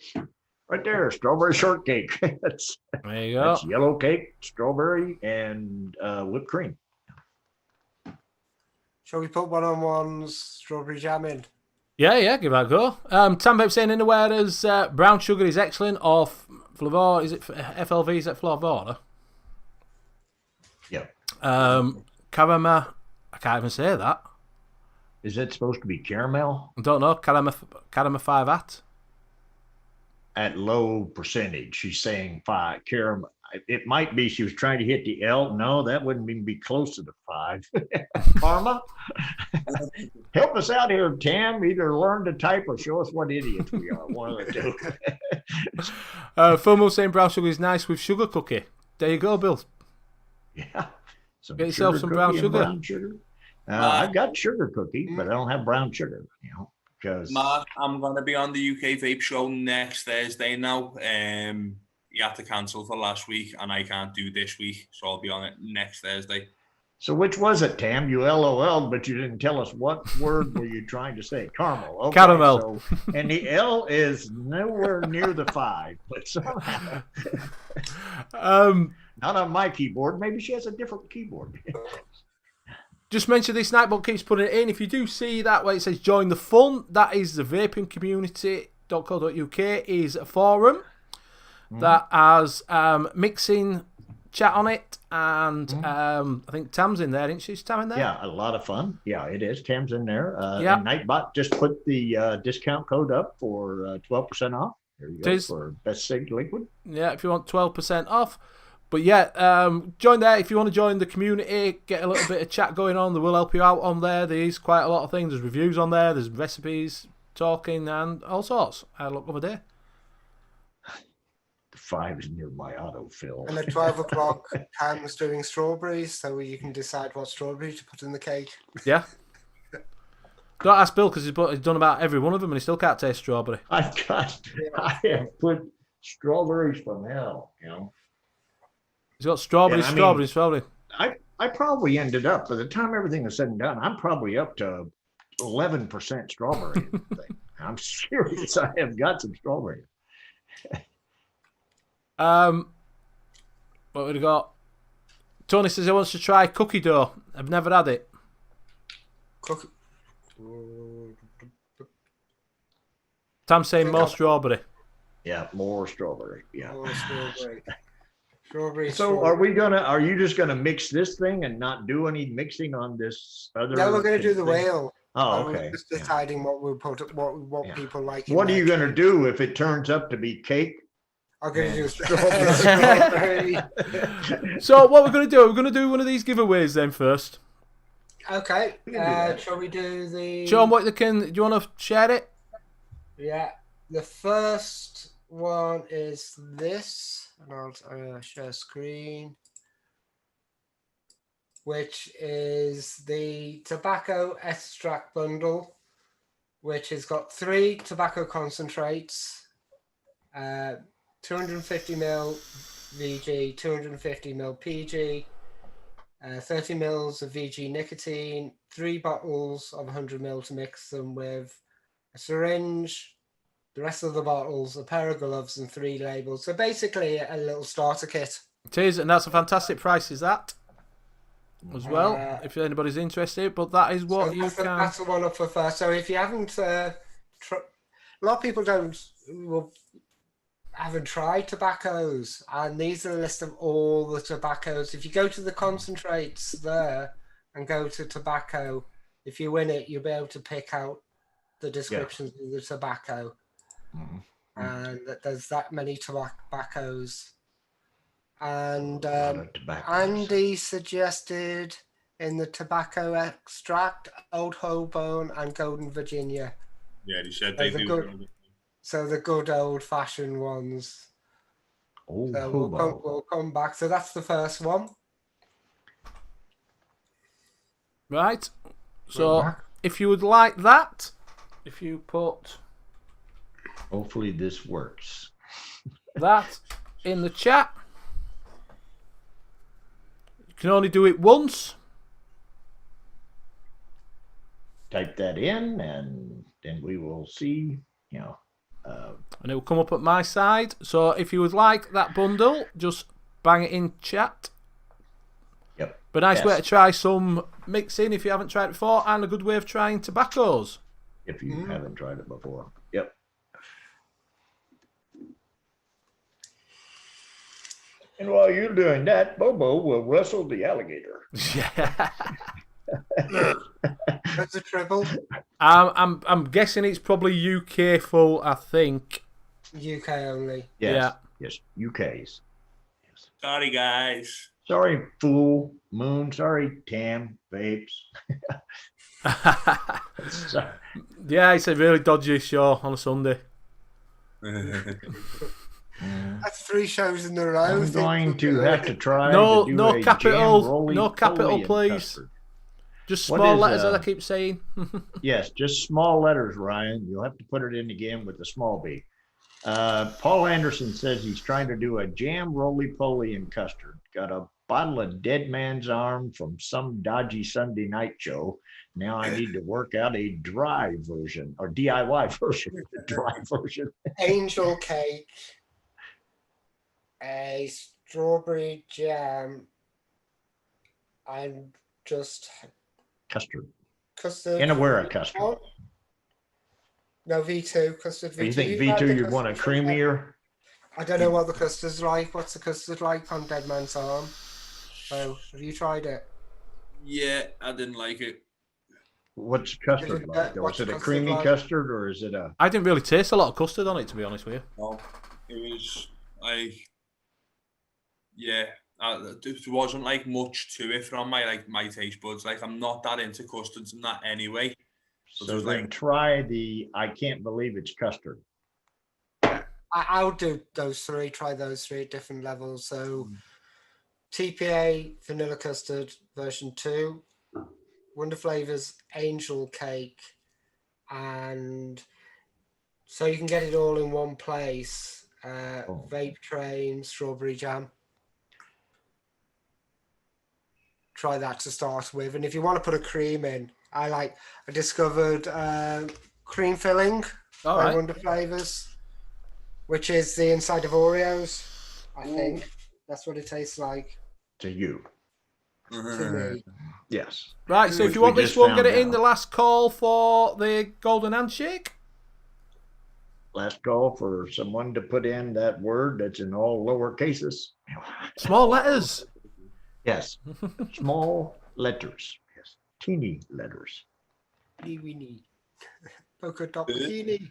Right there, strawberry shortcake. that's There you go. yellow cake, strawberry, and whipped cream. Shall we put one-on-one's strawberry jam in? Yeah, give that a go. Tambep saying in the whereas brown sugar is excellent, or Flavor, is it FLV, is that Flavor? Yeah. Caramel, I can't even say that. Is it supposed to be caramel? I don't know, Caramel 5 at. At low percentage. She's saying 5 caramel. It might be she was trying to hit the L. No, that wouldn't even be close to the 5. Karma, help us out here, Tam. Either learn to type or show us what idiots we are. One of the two. FOMO saying brown sugar is nice with sugar cookie. There you go, Bill. Yeah. Some Get yourself some brown cookie and sugar. brown sugar. I've got sugar cookie, but I don't have brown sugar. Because Mark, I'm going to be on the UK Vape Show next Thursday now. You had to cancel for last week, and I can't do this week, so I'll be on it next Thursday. So which was it, Tam? You LOL'd, but you didn't tell us what word were you trying to say. Caramel. Okay, Caramel. So, and the L is nowhere near the 5, but somehow. Not on my keyboard. Maybe she has a different keyboard. Just mention this, Nightbot keeps putting it in. If you do see that where it says join the fun, that is the vaping community.co.uk is a forum that has mixing chat on it, and I think Tam's in there, isn't she? Is Tam in there? Yeah, a lot of fun. Yeah, it is. Tam's in there. Yeah. And Nightbot just put the discount code up for 12% off. There you go, for Best Sig Liquid. Yeah, if you want 12% off. But yeah, join there if you want to join the community, get a little bit of chat going on. They will help you out on there. There's quite a lot of things. There's reviews on there. There's recipes, talking, and all sorts. I had a look over there. The 5 is near my autofill. And at 12 o'clock, Tam's doing strawberries, so you can decide what strawberry to put in the cake. Yeah. Don't ask Bill because he's done about every one of them and he still can't taste strawberry. I have put strawberries from hell, He's got strawberry. I probably ended up, by the time everything is said and done, I'm probably up to 11% strawberry. I'm serious. I have got some strawberry. What we got? Tony says he wants to try cookie dough. I've never had it. Cookie. Tam's saying more strawberry. Yeah, more strawberry. Yeah. More strawberry. Strawberry. Are you just gonna mix this thing and not do any mixing on this other? No, we're gonna do the whale. Oh, okay. We're just deciding what we'll put, what people like. What are you gonna do if it turns up to be cake? I'm gonna do strawberry. So what we're gonna do? We're gonna do one of these giveaways then first. Okay. Shall we do the? Sean, do you want to share it? Yeah. The first one is this, and I'll share screen, which is the tobacco extract bundle, which has got 3 tobacco concentrates, 250ml VG, 250ml PG, 30 mils of VG nicotine, 3 bottles of 100ml to mix them with, a syringe, the rest of the bottles, a pair of gloves, and 3 labels. So basically a little starter kit. It is, and that's a fantastic price, is that? As well, if anybody's interested. But that is what you can... That's the one up for first. So if you haven't... a lot of people haven't tried tobaccos, and these are a list of all the tobaccos. If you go to the concentrates there and go to tobacco, if you win it, you'll be able to pick out the descriptions of the tobacco. And there's that many tobaccos. And Andy suggested in the tobacco extract, Old Holborn and Golden Virginia. Yeah, he said they do. So the good old-fashioned ones. So we'll come back. So that's the first one. Right. So if you would like that, if you put... Hopefully this works. that in the chat. You can only do it once. Type that in, and then we will see, and it will come up at my side. So if you would like that bundle, just bang it in chat. Yep. But nice way to try some mixing if you haven't tried it before, and a good way of trying tobaccos. If you haven't tried it before. Yep. And while you're doing that, Bobo will wrestle the alligator. Yeah. That's a triple. I'm guessing it's probably UK full, I think. UK only. Yes. Yes. UK's. Yes. Sorry, guys. Sorry, Fool Moon. Sorry, Tam Vapes. Sorry. Yeah, it's a really dodgy show on a Sunday. That's 3 shows in a row. I'm going to have to try. No, to do no a capital, jam roly no capital, poly and please. custard. Just What small is, letters, as I keep saying. Yes, just small letters, Ryan. You'll have to put it in again with the small b. Paul Anderson says he's trying to do a jam roly poly and custard. Got a bottle of Dead Man's Arm from some dodgy Sunday night show. Now I need to work out a dry version or DIY version. Dry version. Angel cake, a strawberry jam, and just Custard. custard. And aware of custard. Oh, no, V2. Custard V2. You think You've had V2 the you'd want a custard from creamier? I don't know what the custard's like. What's the custard like on Dead Man's Arm? Oh, have you tried it? Yeah, I didn't like it. What's custard like? What's Was it a custard creamy like? custard or is it a? I didn't really taste a lot of custard on it, to be honest with you. No, it was there wasn't like much to it from my taste buds. Like I'm not that into custards and that anyway. So just then like- try the I can't believe it's custard. I'll do those 3. Try those 3 at different levels. So, TPA vanilla custard version 2, Wonder Flavors angel cake, and so you can get it all in one place. Vape Train strawberry jam. Try that to start with, and if you want to put a cream in, I discovered cream filling All by right. Wonder Flavors, which is the inside of Oreos. I think that's what it tastes like To you. to me. Yes. Right, so if Which you want we this just one, get found it in out. the last call for the Golden Handshake. Last call for someone to put in that word that's in all lower cases. Small letters. Yes. Small letters. Yes. Teeny letters. Weenie. Polka dot bikini.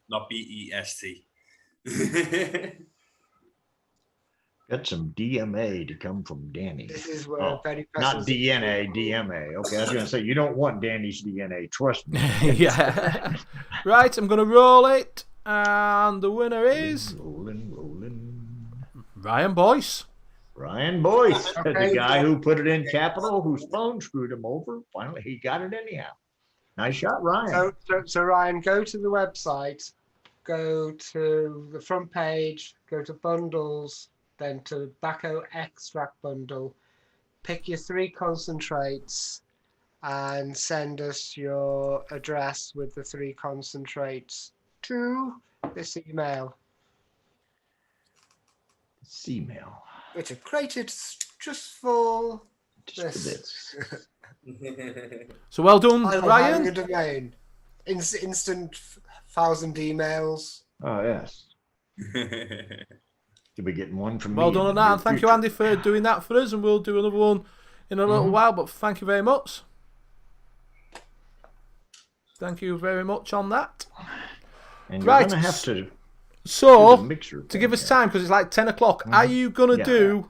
Not BEST. Got some DMA to come from Danny. This is where Oh, Betty Not Presses- DNA, DMA. Okay, I was going to say, you don't want Danny's DNA. Trust me. Yeah. Right, I'm going to roll it. And the winner is Rolling. Ryan Boyce. Ryan Boyce, Okay. the guy who put it in capital, whose phone screwed him over. Finally, he got it anyhow. Nice shot, Ryan. So Ryan, go to the website, go to the front page, go to bundles, then to tobacco extract bundle, pick your 3 concentrates, and send us your address with the 3 concentrates to this email, Email. which I've created just for Just for this. this. So well done, I love having a Ryan. domain. Instant 1,000 emails. Oh, yes. You'll be getting one from me. Well done in on the that. near And thank you, future. Andy, for doing that for us. And we'll do another one in a little while. But thank you very much. Thank you very much on that. And you're Right. going to have to do the So, mixer to give thing, us time, because it's like 10 o'clock, are you going to Yeah. do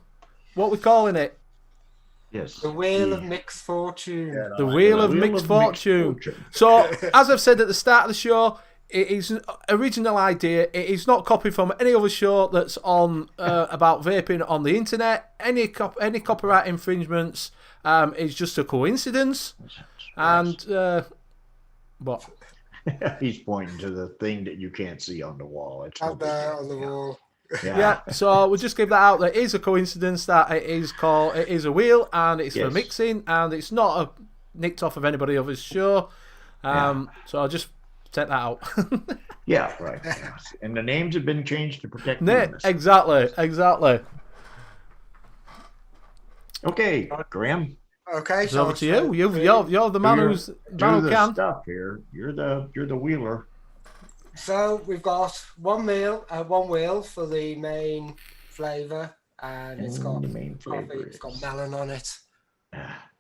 what we're calling it? Yes. The Wheel of Mixed Fortune. The Wheel of Mixed Fortune. So, as I've said at the start of the show, it is an original idea. It is not copied from any other show that's on about vaping on the internet. Any copyright infringements is just a coincidence. And what? He's pointing to the thing that you can't see on the wall. It's no Out big there deal. on the wall. Yeah, so we'll just give that out. There is a coincidence that it is a wheel and it's for Yes. mixing and it's not nicked off of anybody else's show. So I'll just take that out. Yeah, right. Yes. And the names have been changed to protect No, weirdness. exactly. Okay, Graham. Okay, It's so over to you. You're the man who Do the can. stuff here. You're the wheeler. So we've got one wheel for the main flavour, and it's got the main coffee. flavor It's got is- melon on it.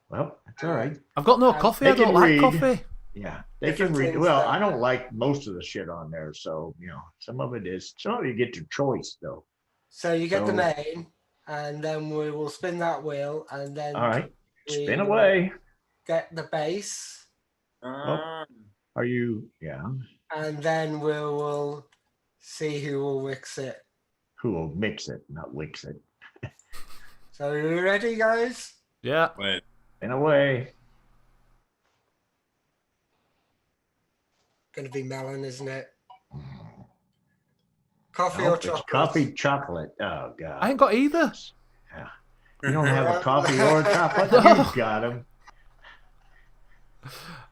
Well, that's all right. I've got no coffee. They I don't can like read. coffee. Yeah, they Different can read. things Well, that- I don't like most of the shit on there, so some of you get your choice though. So you get the So- main, and then we will spin that wheel, and then All right, we spin will away. get the base, Ah, Are you? Yeah. and then we will see who will mix it. Who will mix it, not wix it? So are you ready, guys? Yeah. wait. Spin away. Going to be melon, isn't it? Coffee Nope, or it's chocolate? coffee chocolate. Oh God. I ain't got either. Yeah. You don't have a coffee or a chocolate? You've got them.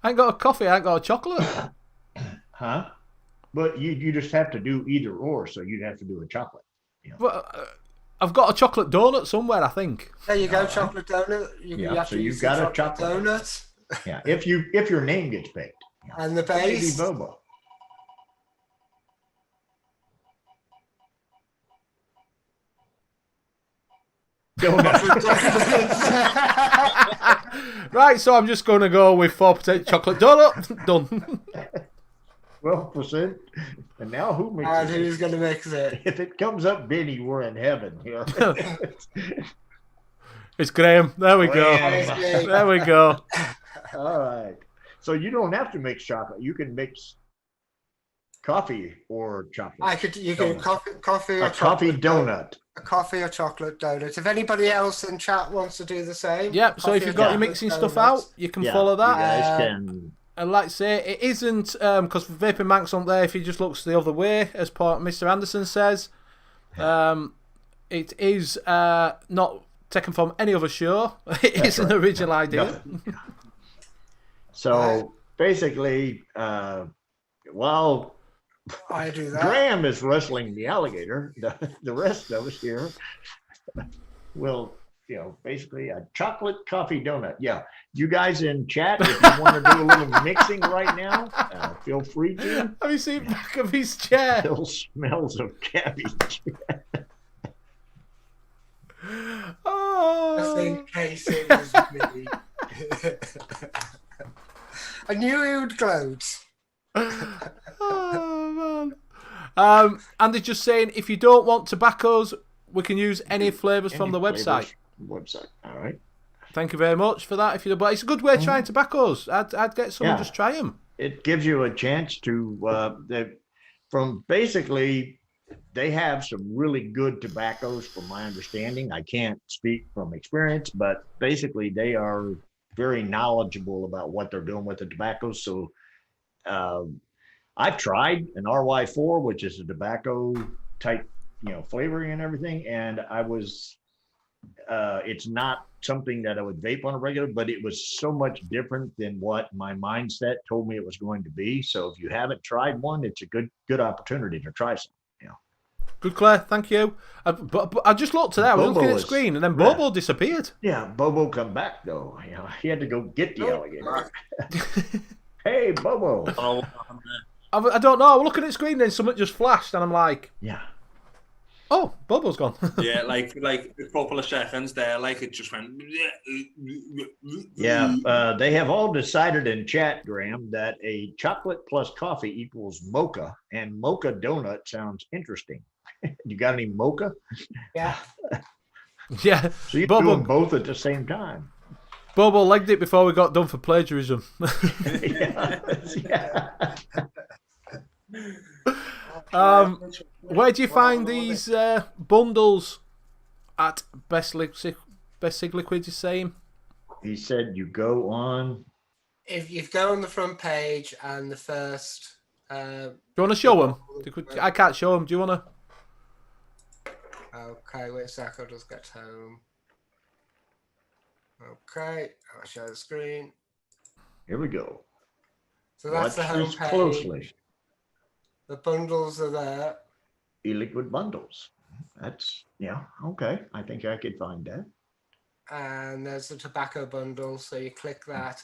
I ain't got a coffee. I ain't got a chocolate. Huh? But you just have to do either or, so you'd have to do a chocolate. But, I've got a chocolate donut somewhere, I think. There you go, Alright. chocolate donut. You Yeah, have so to you've use got the a chocolate. donut Yeah. If your name gets picked. and the Maybe base. Bobo. Donut. Right, so I'm just going to go with 4% chocolate donut. Done. 12%. And now who makes And it? who's going to mix it? If it comes up Benny, we're in heaven here. It's Graham. There we go. Graham. There we go. All right. So you don't have to mix chocolate. You can mix coffee or chocolate. You can Donut. coffee or A coffee chocolate donut. A coffee or chocolate donut. If anybody else in chat wants to do the same. Yep, so if coffee you've or got your chocolate mixing stuff donuts. out, you can Yeah, follow You that. guys can. And like I say, it isn't, because Vaping Manx on there, if he just looks the other way, as Mr. Anderson says, it is not taken from any other show. It is an original idea. So basically, while I do that. Graham is wrestling the alligator, the rest of us here will, basically a chocolate coffee donut. Yeah. You guys in chat, if you want to do a little mixing right now, feel free to. Have you seen the back of his chair? Still smells of cabbage. Oh. Just in case it was me. I knew he would gloat. Oh, man. And they're just saying, if you don't want tobaccos, we can use any flavours from the website. Website. All right. Thank you very much for that. But it's a good way of trying tobaccos. I'd get some and just try them. It gives you a chance to, they have some really good tobaccos from my understanding. I can't speak from experience, but basically they are very knowledgeable about what they're doing with the tobaccos. So I've tried an RY4, which is a tobacco type, flavoring and everything. And it's not something that I would vape on a regular, but it was so much different than what my mindset told me it was going to be. So if you haven't tried one, it's a good opportunity to try some. Good, Claire. Thank you. But I just looked at that. I was looking at the screen, and then Bobo disappeared. Yeah, Bobo come back though. He had to go get the alligator. Hey, Bobo. Oh, I don't know. I was looking at the screen, and then something just flashed, and I'm like, Yeah. "Oh, Bobo's gone." yeah, like a couple of seconds there, like it just went. Yeah, they have all decided in chat, Graham, that a chocolate plus coffee equals mocha, and mocha donut sounds interesting. You got any mocha? Yeah. Yeah. So you do Bobo, them both at the same time. Bobo legged it before we got done for plagiarism. Yeah. Where do you find these bundles at Best Sig Liquids? Is saying. He said you go on. If you go on the front page and the first. Do you want to show them? I can't show them. Do you want to? Okay, wait a sec. I'll just get home. Okay, I'll share the screen. Here we go. So that's the Watch this homepage. closely. The bundles are there. E-liquid bundles. That's, yeah, okay. I think I could find that. And there's the tobacco bundle. So you click that.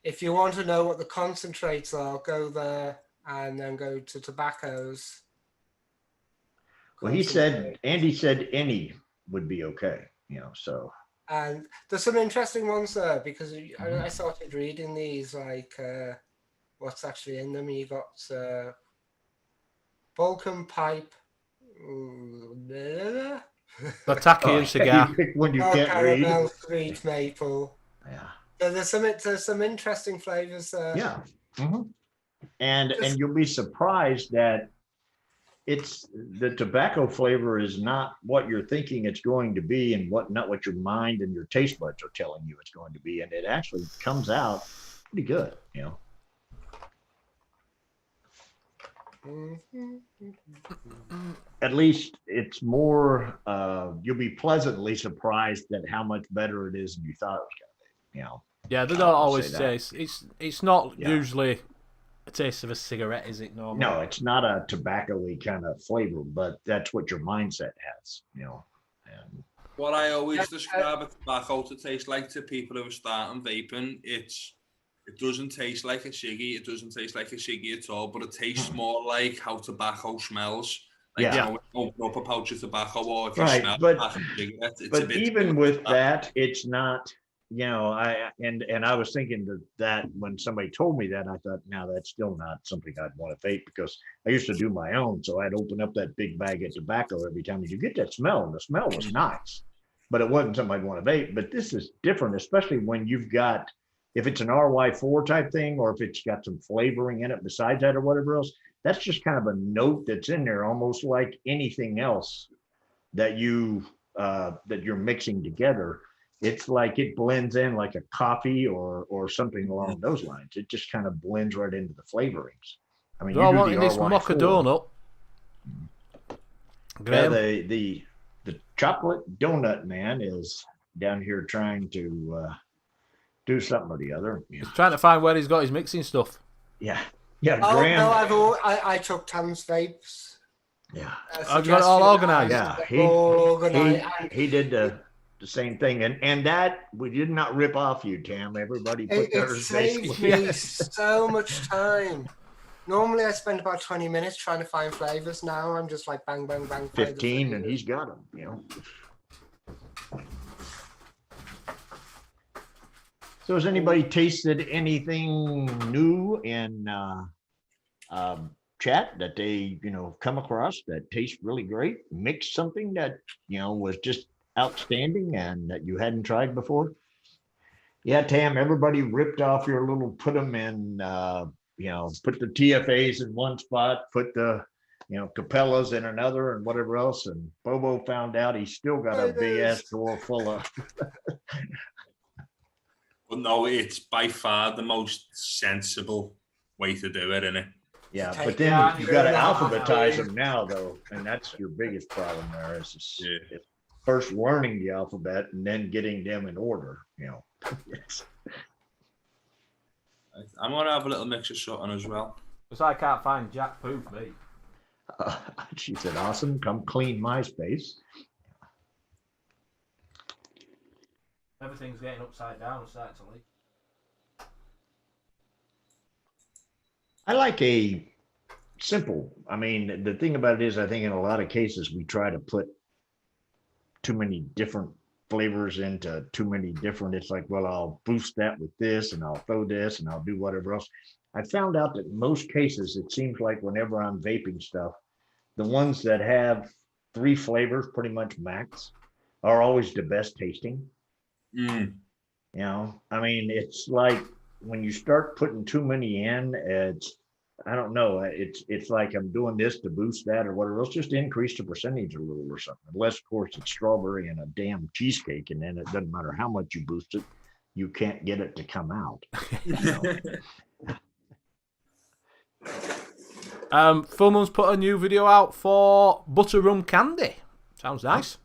If you want to know what the concentrates are, go there and then go to tobaccos. Well, Andy said any would be okay, so. And there's some interesting ones there because I started reading these, like what's actually in them. You got Balkan pipe, Bataki and cigar. You pick one you dark can't caramel, read. sweet maple. Yeah. So there's some interesting flavors there. Yeah. And you'll be surprised that it's the tobacco flavor is not what you're thinking it's going to be, and not what your mind and your taste buds are telling you it's going to be, and it actually comes out pretty good, At least it's more. You'll be pleasantly surprised at how much better it is than you thought it was going to be. Yeah, they don't always say it's not usually a taste of a cigarette, is it? Normally? No, it's not a tobacco-y kind of flavor, but that's what your mindset has, And what I always describe a tobacco to taste like to people who are starting vaping, it doesn't taste like a ciggy. It doesn't taste like a ciggy at all, but it tastes more like how tobacco smells. Like, open up a pouch of tobacco, or if you smell tobacco cigarette, it's a bit. But even with that, it's not. I was thinking that when somebody told me that, I thought, now that's still not something I'd want to vape, because I used to do my own. So I'd open up that big bag of tobacco every time. You get that smell, and the smell was nice, but it wasn't something I'd want to vape. But this is different, especially when you've got, if it's an RY4 type thing, or if it's got some flavoring in it besides that or whatever else, that's just kind of a note that's in there, almost like anything else that you're mixing together. It's like it blends in like a coffee or something along those lines. It just kind of blends right into the flavorings. I mean, you're wanting this mocha donut. Yeah, the chocolate donut man is down here trying to do something or the other. He's trying to find where he's got his mixing stuff. Yeah. Oh, Graham. no, I took Tam's vapes. Yeah. I've got it all organised. Yeah, he did the same thing, and that we did not rip off you, Tam. Everybody put theirs. It saved me so much time. Normally, I spend about 20 minutes trying to find flavors. Now I'm just like bang, bang, bang. 15, and he's got them. So, has anybody tasted anything new in chat that they come across that tastes really great? Mixed something that was just outstanding and that you hadn't tried before? Yeah, Tam, everybody ripped off your little, put them in, put the TFAs in one spot, put the, Capellas in another, and whatever else. And Bobo found out he's still got a big ass drawer full of. But no, it's by far the most sensible way to do it, isn't it? Yeah, but then you got to alphabetize them now, though, and that's your biggest problem there. Is first learning the alphabet and then getting them in order. I'm gonna have a little mix of something as well. Because I can't find Jack Poof, mate. She said, "Awesome, come clean my space." Everything's getting upside down, starting to leak. I like a simple. I mean, the thing about it is, I think in a lot of cases we try to put too many different flavors into too many different. It's like, well, I'll boost that with this, and I'll throw this, and I'll do whatever else. I found out that in most cases, it seems like whenever I'm vaping stuff, the ones that have 3 flavors, pretty much max, are always the best tasting. I mean, it's like when you start putting too many in, I don't know, it's like I'm doing this to boost that or whatever else, just increase the percentage a little or something. Unless, of course, it's strawberry and a damn cheesecake, and then it doesn't matter how much you boost it, you can't get it to come out. Full Moon's put a new video out for butter rum candy. Sounds nice.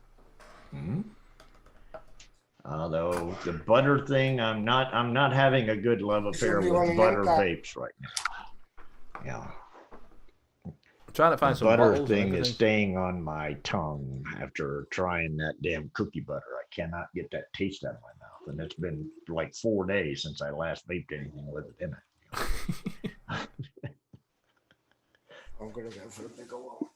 Although the butter thing, I'm not having a good love affair Somebody with wanna butter yank that? vapes right now. Yeah. I'm trying to The find some butter bottles. thing is staying on my tongue after trying that damn cookie butter. I cannot get that taste out of my mouth. And it's been like 4 days since I last vaped anything with it in it. I'm gonna go for a bigger one.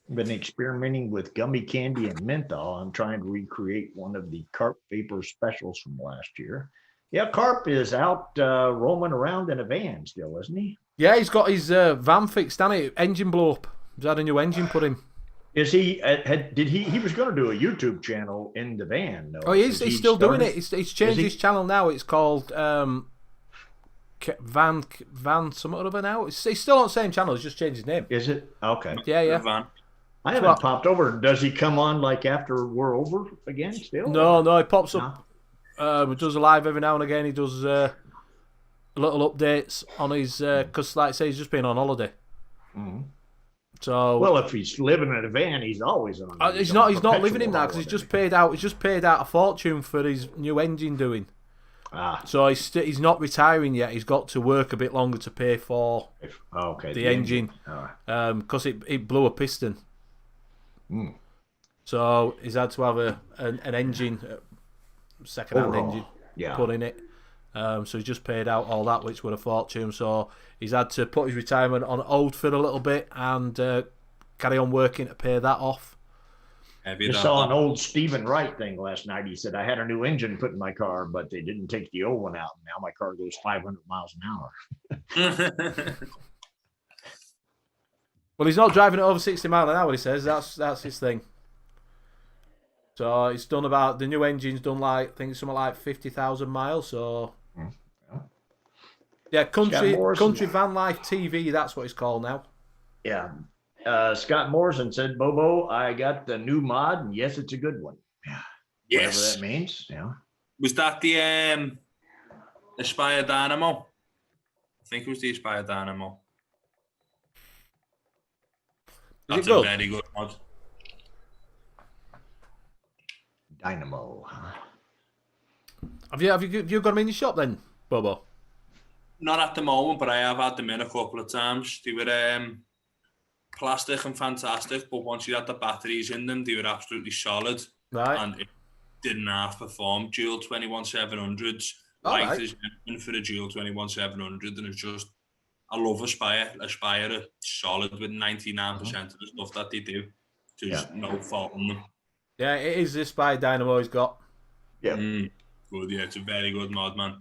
Been experimenting with gummy candy and menthol. I'm trying to recreate one of the carp vapor specials from last year. Yeah, Carp is out roaming around in a van still, isn't he? Yeah, he's got his van fixed, hasn't he? Engine blow up. He's had a new engine put in. Is he? Did he was going to do a YouTube channel in the van? Though. Oh, he's still doing it. He's changed his channel now. It's called Van something or other now. He's still on the same channel. He's just changed his name. Is it? Okay. Yeah. Van. I haven't popped over. Does he come on like after we're over again still? No, he pops up. He does a live every now and again. He does little updates on his because, like I say, he's just been on holiday. Mm-hmm. So well, if he's living in a van, he's always on. He's not living in that because he's just paid out. He's just paid out a fortune for his new engine doing. So he's not retiring yet. He's got to work a bit longer to pay for the engine because it blew a piston. Mm. So he's had to have an engine, second-hand engine, put in it. So he's just paid out all that, which were a fortune. So he's had to put his retirement on hold for a little bit and carry on working to pay that off. I saw an old Stephen Wright thing last night. He said, I had a new engine put in my car, but they didn't take the old one out. Now my car goes 500 miles an hour. Well, he's not driving it over 60 miles an hour, he says. That's his thing. So it's done about, the new engine's done like, I think something like 50,000 miles. So, yeah, Country Van Life TV, that's what it's called now. Yeah. Scott Morrison said, Bobo, I got the new mod, and yes, it's a good one. Yeah. Yes. Whatever that means. Yeah. Was that the Aspire Dynamo? I think it was the Aspire Dynamo. That's a very good mod. Dynamo. Have you got them in your shop then, Bobo? Not at the moment, but I have had them in a couple of times. They were plastic and fantastic, but once you had the batteries in them, they were absolutely solid. Right. And it didn't half perform. Dual 21700s. Is for a Dual 21700, and it's just, I love Aspire. Aspire are solid with 99% of the stuff that they do. There's no fault in them. Yeah, it is this Aspire Dynamo he's got. Yeah. Good, yeah, it's a very good mod, man.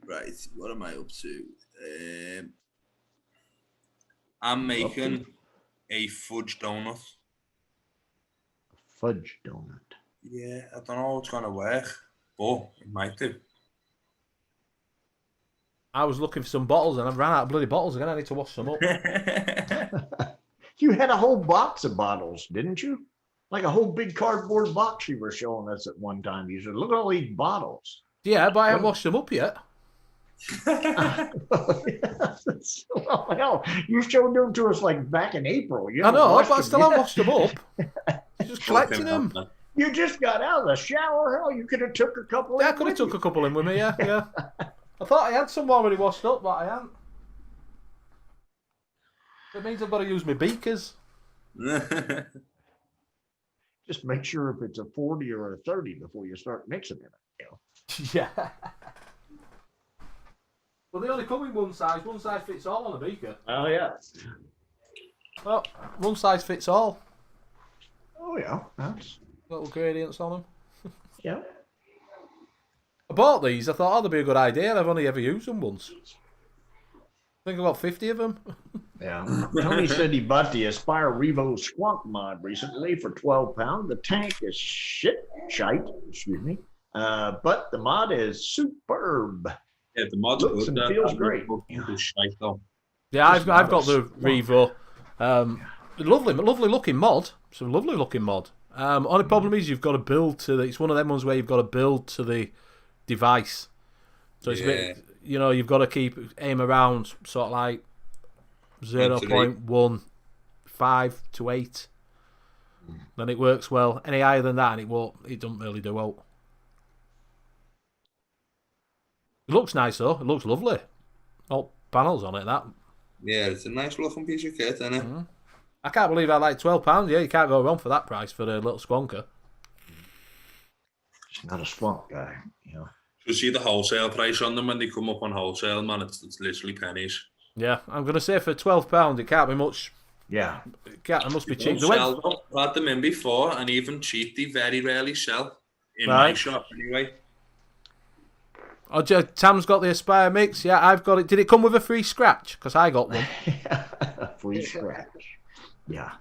Right, what am I up to? I'm making a fudge donut. Fudge donut. Yeah, I don't know how it's going to work, but it might do. I was looking for some bottles and I've ran out of bloody bottles again. I need to wash some up. You had a whole box of bottles, didn't you? Like a whole big cardboard box you were showing us at one time. You said, look at all these bottles. Yeah, but I haven't washed them up yet. Well, you showed them to us like back in April. I know, but I still haven't washed them up. Just collecting them. You just got out of the shower. Hell, you could have took a couple. Yeah, I could have took a couple in with me. Yeah. I thought I had some already washed up, but I haven't. It means I've got to use my beakers. Just make sure if it's a 40 or a 30 before you start mixing it. You know? Yeah. Well, they only come in one size. One size fits all on a beaker. Oh, yeah. Well, one size fits all. Oh, yeah. That's... Little gradients on them. Yeah. I bought these. I thought, that'd be a good idea. I've only ever used them once. I think I got 50 of them. Yeah. Tony said he bought the Aspire Revo Squonk mod recently for £12. The tank is shite, excuse me. But the mod is superb. Yeah, the mod's looks good. And feels great. Yeah, I've got the Revo. Lovely looking mod. It's a lovely looking mod. Only problem is you've got to build to the. It's one of them ones where you've got to build to the device. So it's a bit, you've got to keep aim around sort of like 0.15 to 8. then it works well. Any higher than that, and it won't. It doesn't really do well. It looks nice though. It looks lovely. All panels on it. That. Yeah, it's a nice looking piece of kit, isn't it? I can't believe I like £12. Yeah, you can't go wrong for that price for a little squonker. It's not a swamp guy, you know. You see the wholesale price on them when they come up on wholesale, man. It's literally pennies. Yeah, I'm gonna say for £12, it can't be much. Yeah. It must be cheap. I've had them in before, and even cheap, they very rarely sell in my shop anyway. Oh, Tam's got the Aspire mix. Yeah, I've got it. Did it come with a free scratch? Because I got one. Free scratch. Yeah.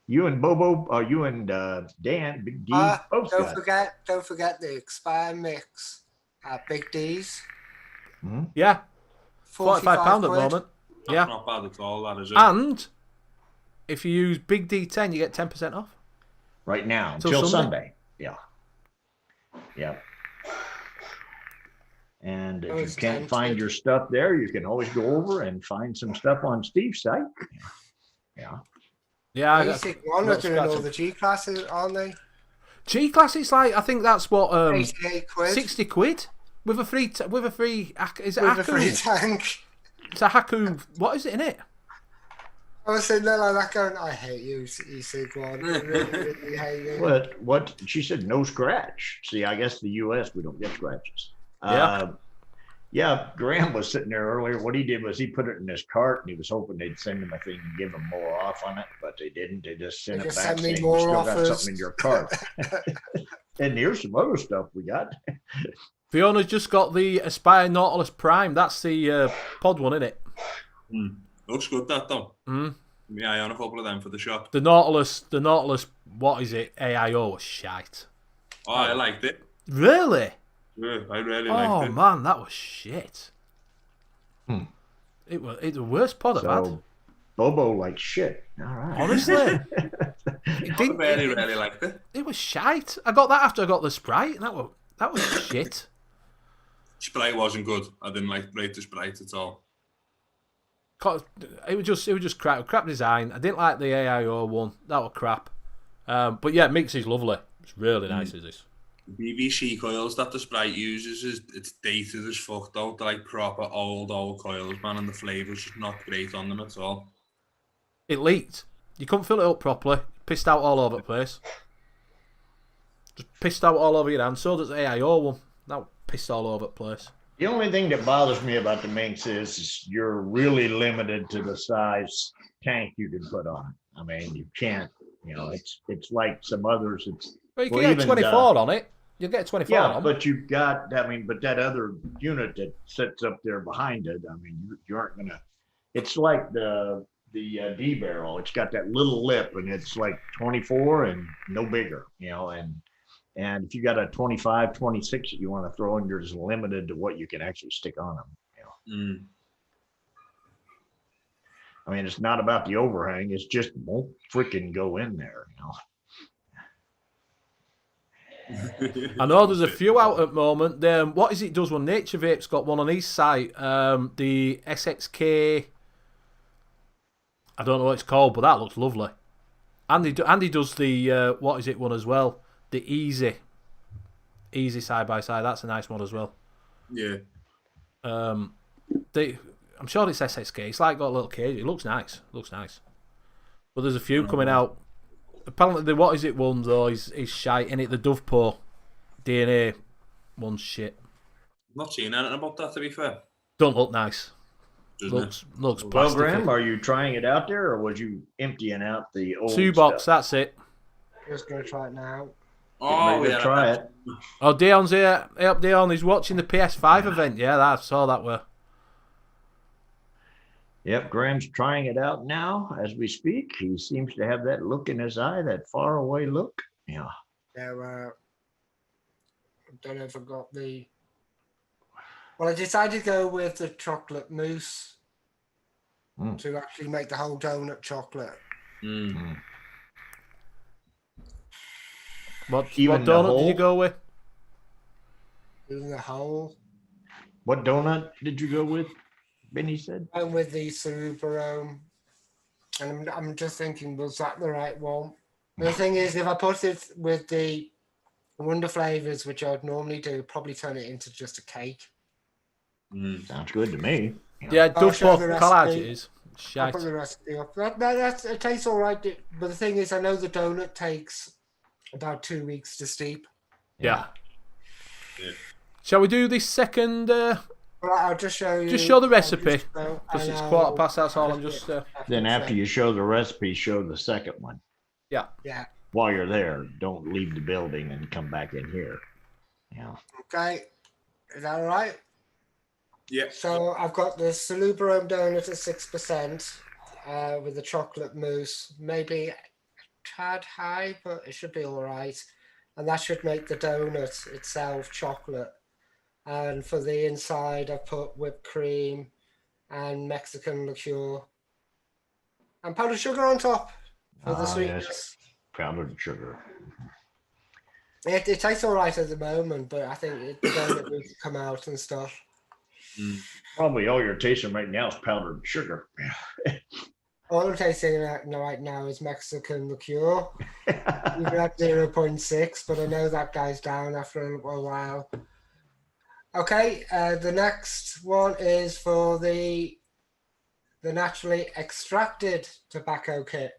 You and Bobo, you and Dan, Big D, both don't got forget the Expire mix at Big D's. Hmm? Yeah, £45 at the moment. That's not bad at all, that is it? And if you use Big D10, you get 10% off. Right now, until Sunday. Yeah. Yeah. And if you can't find your stuff there, you can always go over and find some stuff on Steve's site. Yeah. Yeah, I Basic one are doing all the G classes, aren't they? G class, it's like I think that's what 88 quid. 60 quid with a free is it With Haku? a free tank. It's a Haku. What is it in it? I was sitting there like that going, I hate you, Sigwad. I really hate you. What she said, no scratch. See, I guess the US we don't get scratches. Yeah. Yeah, Graham was sitting there earlier. What he did was he put it in his cart and he was hoping they'd send him a thing and give him more off on it, but they didn't. They just sent it back saying, you still got something in your cart. And here's some other stuff we got. Fiona's just got the Aspire Nautilus Prime. That's the pod one, isn't it? Looks good, that though. Yeah, I own a couple of them for the shop. The Nautilus, what is it? AIO was shite. Oh, I liked it. Really? Yeah, I really liked it. Oh man, that was shit. It's the worst pod I've had. Bobo like shit. All right. Honestly. I really liked it. It was shite. I got that after I got the Sprite, and that was shit. Sprite wasn't good. I didn't like the Sprite at all. It was just crap design. I didn't like the AIO one. That was crap. But yeah, mix is lovely. It's really nice, is this. The BBC coils that the Sprite uses it's dated as fuck though. They're like proper old coils, man, and the flavour's just not great on them at all. It leaked. You couldn't fill it up properly. Pissed out all over the place. Just pissed out all over your hand. So does the AIO one. That pissed all over the place. The only thing that bothers me about the Minx is you're really limited to the size tank you can put on it. I mean, you can't, it's like some others. Well, you can get 24 on it. You'll get 24 on. Yeah, but you've got, but that other unit that sits up there behind it, I mean, you aren't going to, it's like the D barrel. It's got that little lip and it's like 24 and no bigger, and if you got a 25, 26 that you want to throw in, you're just limited to what you can actually stick on them. I mean, it's not about the overhang. It's just won't freaking go in there, I know there's a few out at the moment. What is it does when Nature Vape's got one on his site? The SXK. I don't know what it's called, but that looks lovely. Andy does the what is it one as well? The Easy side by side. That's a nice one as well. Yeah. I'm sure it's SXK. It's like got a little cage. It looks nice. But there's a few coming out. Apparently, the what is it one though is shite in it. The Dovepaw DNA one's shit. Not seen anything about that, to be fair. Don't look nice. Looks well, plastic. Graham, are you trying it out there, or was you emptying out the old 2-box? stuff? That's it. Just gonna try it now. Oh, yeah, try it. Oh, Dion's here. Hey up, Dion. He's watching the PS5 event. Yeah, I saw that. Were. Yep, Graham's trying it out now as we speak. He seems to have that look in his eye, that far away look. Yeah. Yeah, I don't know if I got the. Well, I decided to go with the chocolate mousse to actually make the whole donut chocolate. What donut did you go with? In the whole. What donut did you go with? Benny said. I'm with the Ceruberome, and I'm just thinking, was that the right one? The thing is, if I put it with the Wonder Flavors, which I would normally do, probably turn it into just a cake. Sounds good to me. Yeah, I'll Duff show the collage recipe. it is. I'll Shite. put the recipe up. It tastes all right. But the thing is, I know the donut takes about 2 weeks to steep. Yeah. Shall we do this second? Right, I'll just show you. Just show the recipe. And Because it's I'll- 1:15. That's all. I'm just. Then after you show the recipe, show the second one. Yeah. Yeah. While you're there, don't leave the building and come back in here. Yeah. Okay. Is that all right? Yeah. So I've got the Salubrome donut at 6% with the chocolate mousse, maybe a tad high, but it should be all right. And that should make the donut itself chocolate. And for the inside, I put whipped cream and Mexican liqueur and powdered sugar on top for the sweetness. Yes. Powdered sugar. It tastes all right at the moment, but I think the donut needs to come out and stuff. Probably all you're tasting right now is powdered sugar. All I'm tasting right now is Mexican liqueur. Even at 0.6, but I know that guy's down after a while. Okay, the next one is for the naturally extracted tobacco kit.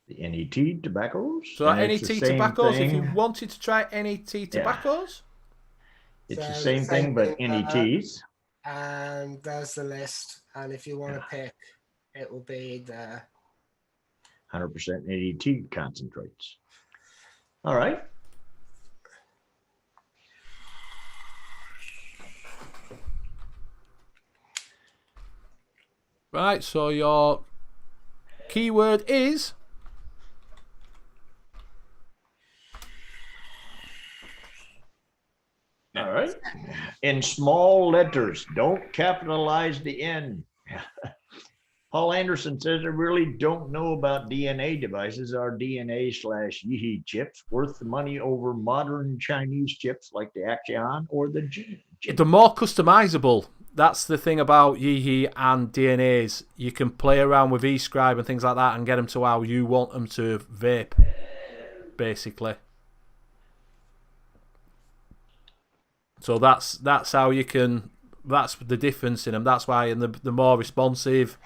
The NET tobaccos. So and NET it's the same tobaccos. If you thing. wanted to try NET tobaccos, It's the So same thing, but thing, NETs. And there's the list. And if you want to pick, it will be the 100% NET concentrates. All right. right. So your keyword is All right. In small letters, don't capitalize the N. Paul Anderson says, I really don't know about DNA devices. Are DNA/Yihi chips worth the money over modern Chinese chips like the Axion or the G chip? the more customizable. That's the thing about Yihi and DNAs. You can play around with eScribe and things like that and get them to how you want them to vape, basically. So that's how you can. That's the difference in them. That's why, and the more responsive,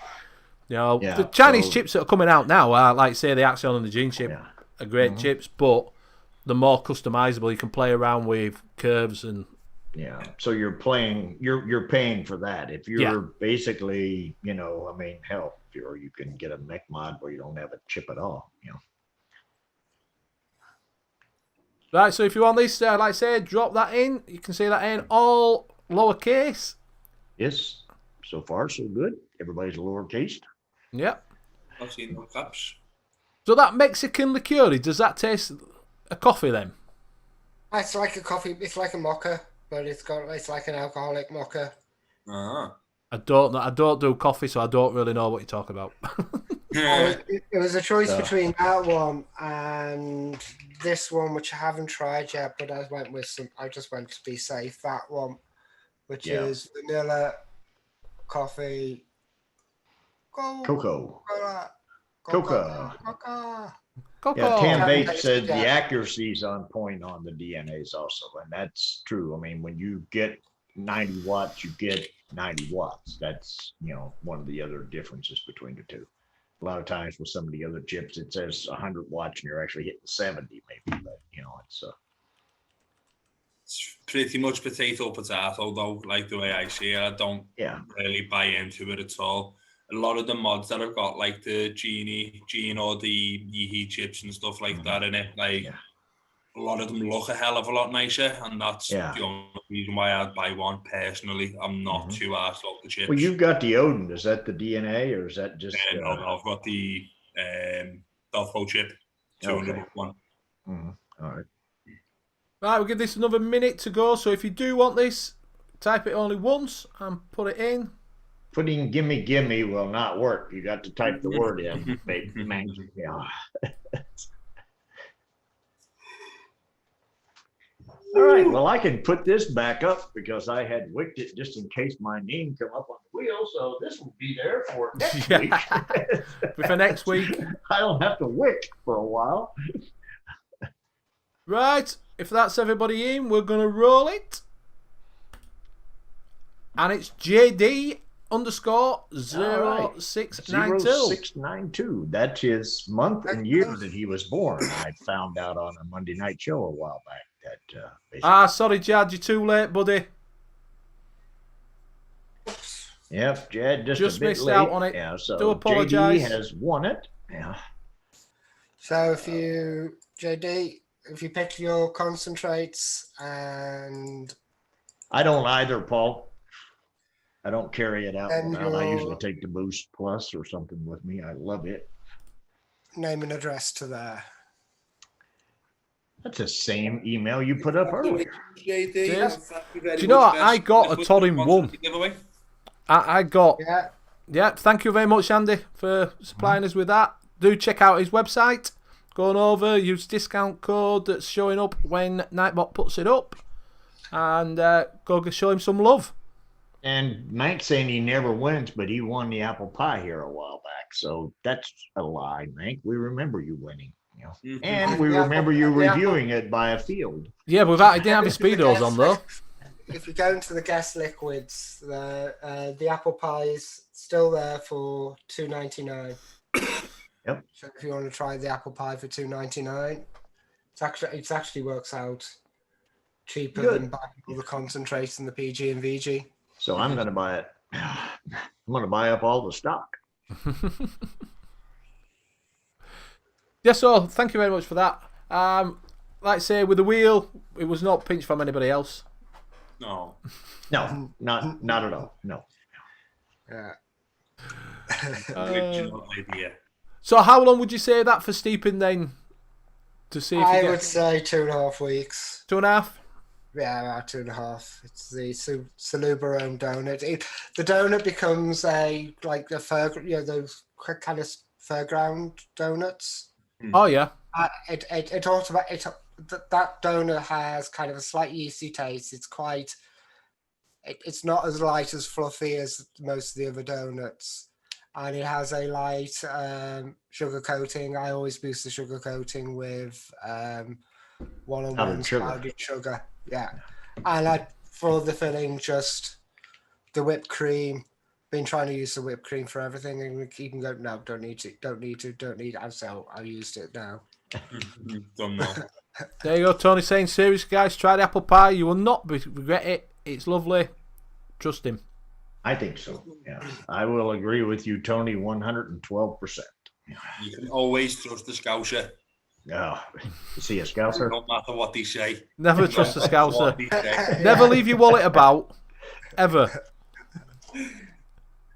the Chinese chips that are coming out now are like say the Axion and the Gene chip are great chips, but the more customizable. You can play around with curves and. Yeah. So you're paying for that. If you're basically, hell, you can get a mech mod where you don't have a chip at all. Right, so if you want this, like I say, drop that in. You can see that in all lowercase. Yes. So far, so good. Everybody's lowercase. Yep. I've seen no caps. So that Mexican liqueur, does that taste a coffee then? It's like a coffee. It's like a mocha, but it's like an alcoholic mocha. I don't know. I don't do coffee, so I don't really know what you're talking about. It was a choice between that one and this one, which I haven't tried yet, but I just went to be safe. That one, which is vanilla, coffee, Cocoa. Cocoa. Yeah, Tam Bates said the accuracy's on point on the DNAs also, and that's true. I mean, when you get 90 watts, you get 90 watts. That's, one of the other differences between the two. A lot of times with some of the other chips, it says 100 watts and you're actually hitting 70 maybe, but it's pretty much potato, though, like the way I see it. I don't really buy into it at all. A lot of the mods that have got like the Gene or the Yihi chips and stuff like that in it, a lot of them look a hell of a lot nicer, and that's the only reason why I'd buy one personally. I'm not too arsed about the chips. Well, you've got the Odin. Is that the DNA or is that just? No, I've got the Dolpho chip, 201. All right. Right, we'll give this another minute to go. So if you do want this, type it only once and put it in. Putting gimme will not work. You got to type the word in, baby. All right. Well, I can put this back up because I had wicked it just in case my name come up on the wheel, so this will be there for next Yeah. week. For next week. I don't have to wick for a while. Right, if that's everybody in, we're going to roll it. And it's JD _ 0692. 0692. That's his month and year that he was born. I found out on a Monday night show a while back that basically. Sorry, Jad, you're too late, buddy. Yep, Jed just a bit missed late. out on it. Yeah, so Do apologise. JD has won it. Yeah. So if you, JD, if you pick your concentrates and I don't either, Paul. I don't carry it out And and I your- usually take the Boost Plus or something with me. I love it. name and address to there. That's the same email you put up earlier. JD, Cheers. thank you very Do you know much, what? I guys. got a This was Todd in the one. giveaway. I got... Yeah. Yeah, thank you very much, Andy, for supplying us with that. Do check out his website. Go on over, use discount code that's showing up when Nightbot puts it up. And go show him some love. And Mank's saying he never wins, but he won the apple pie here a while back. So that's a lie, Mank. We remember you winning. You know? Mhm. And we Yeah, remember you yeah. reviewing it by a field. Yeah, but without, he didn't have his speedos on, though. If you go into the gas liquids, the apple pie is still there for $2.99. Yep. So if you want to try the apple pie for $2.99, it actually works out cheaper Good. than buying all the concentrates and the PG and VG. So I'm going to buy it. I'm going to buy up all the stock. Yeah, so thank you very much for that. Like I say, with the wheel, it was not pinched from anybody else. No. No, not at all. No. Yeah. Original idea. So how long would you say that for steeping then? To see if you I get would say 2.5 weeks. 2.5? Yeah, about 2.5. It's the Salubarone donut. The donut becomes those kind of fairground donuts. Oh yeah. That donut has kind of a slight yeasty taste. It's not as light as fluffy as most of the other donuts, and it has a light sugar coating. I always boost the sugar coating with 101 Powdered sugar. powdered sugar. Yeah, and for the filling, just the whipped cream. Been trying to use the whipped cream for everything, and we keep going. No, don't need it. So I used it now. Don't know. There you go, Tony saying, seriously guys, try the apple pie. You will not regret it. It's lovely. Trust him. I think so. Yeah. I will agree with you, Tony, 112%. You can always trust the Scouser. Oh, you see a Scouser? No matter what they say. Never trust a What Scouser. they say. Never leave your wallet about. Ever.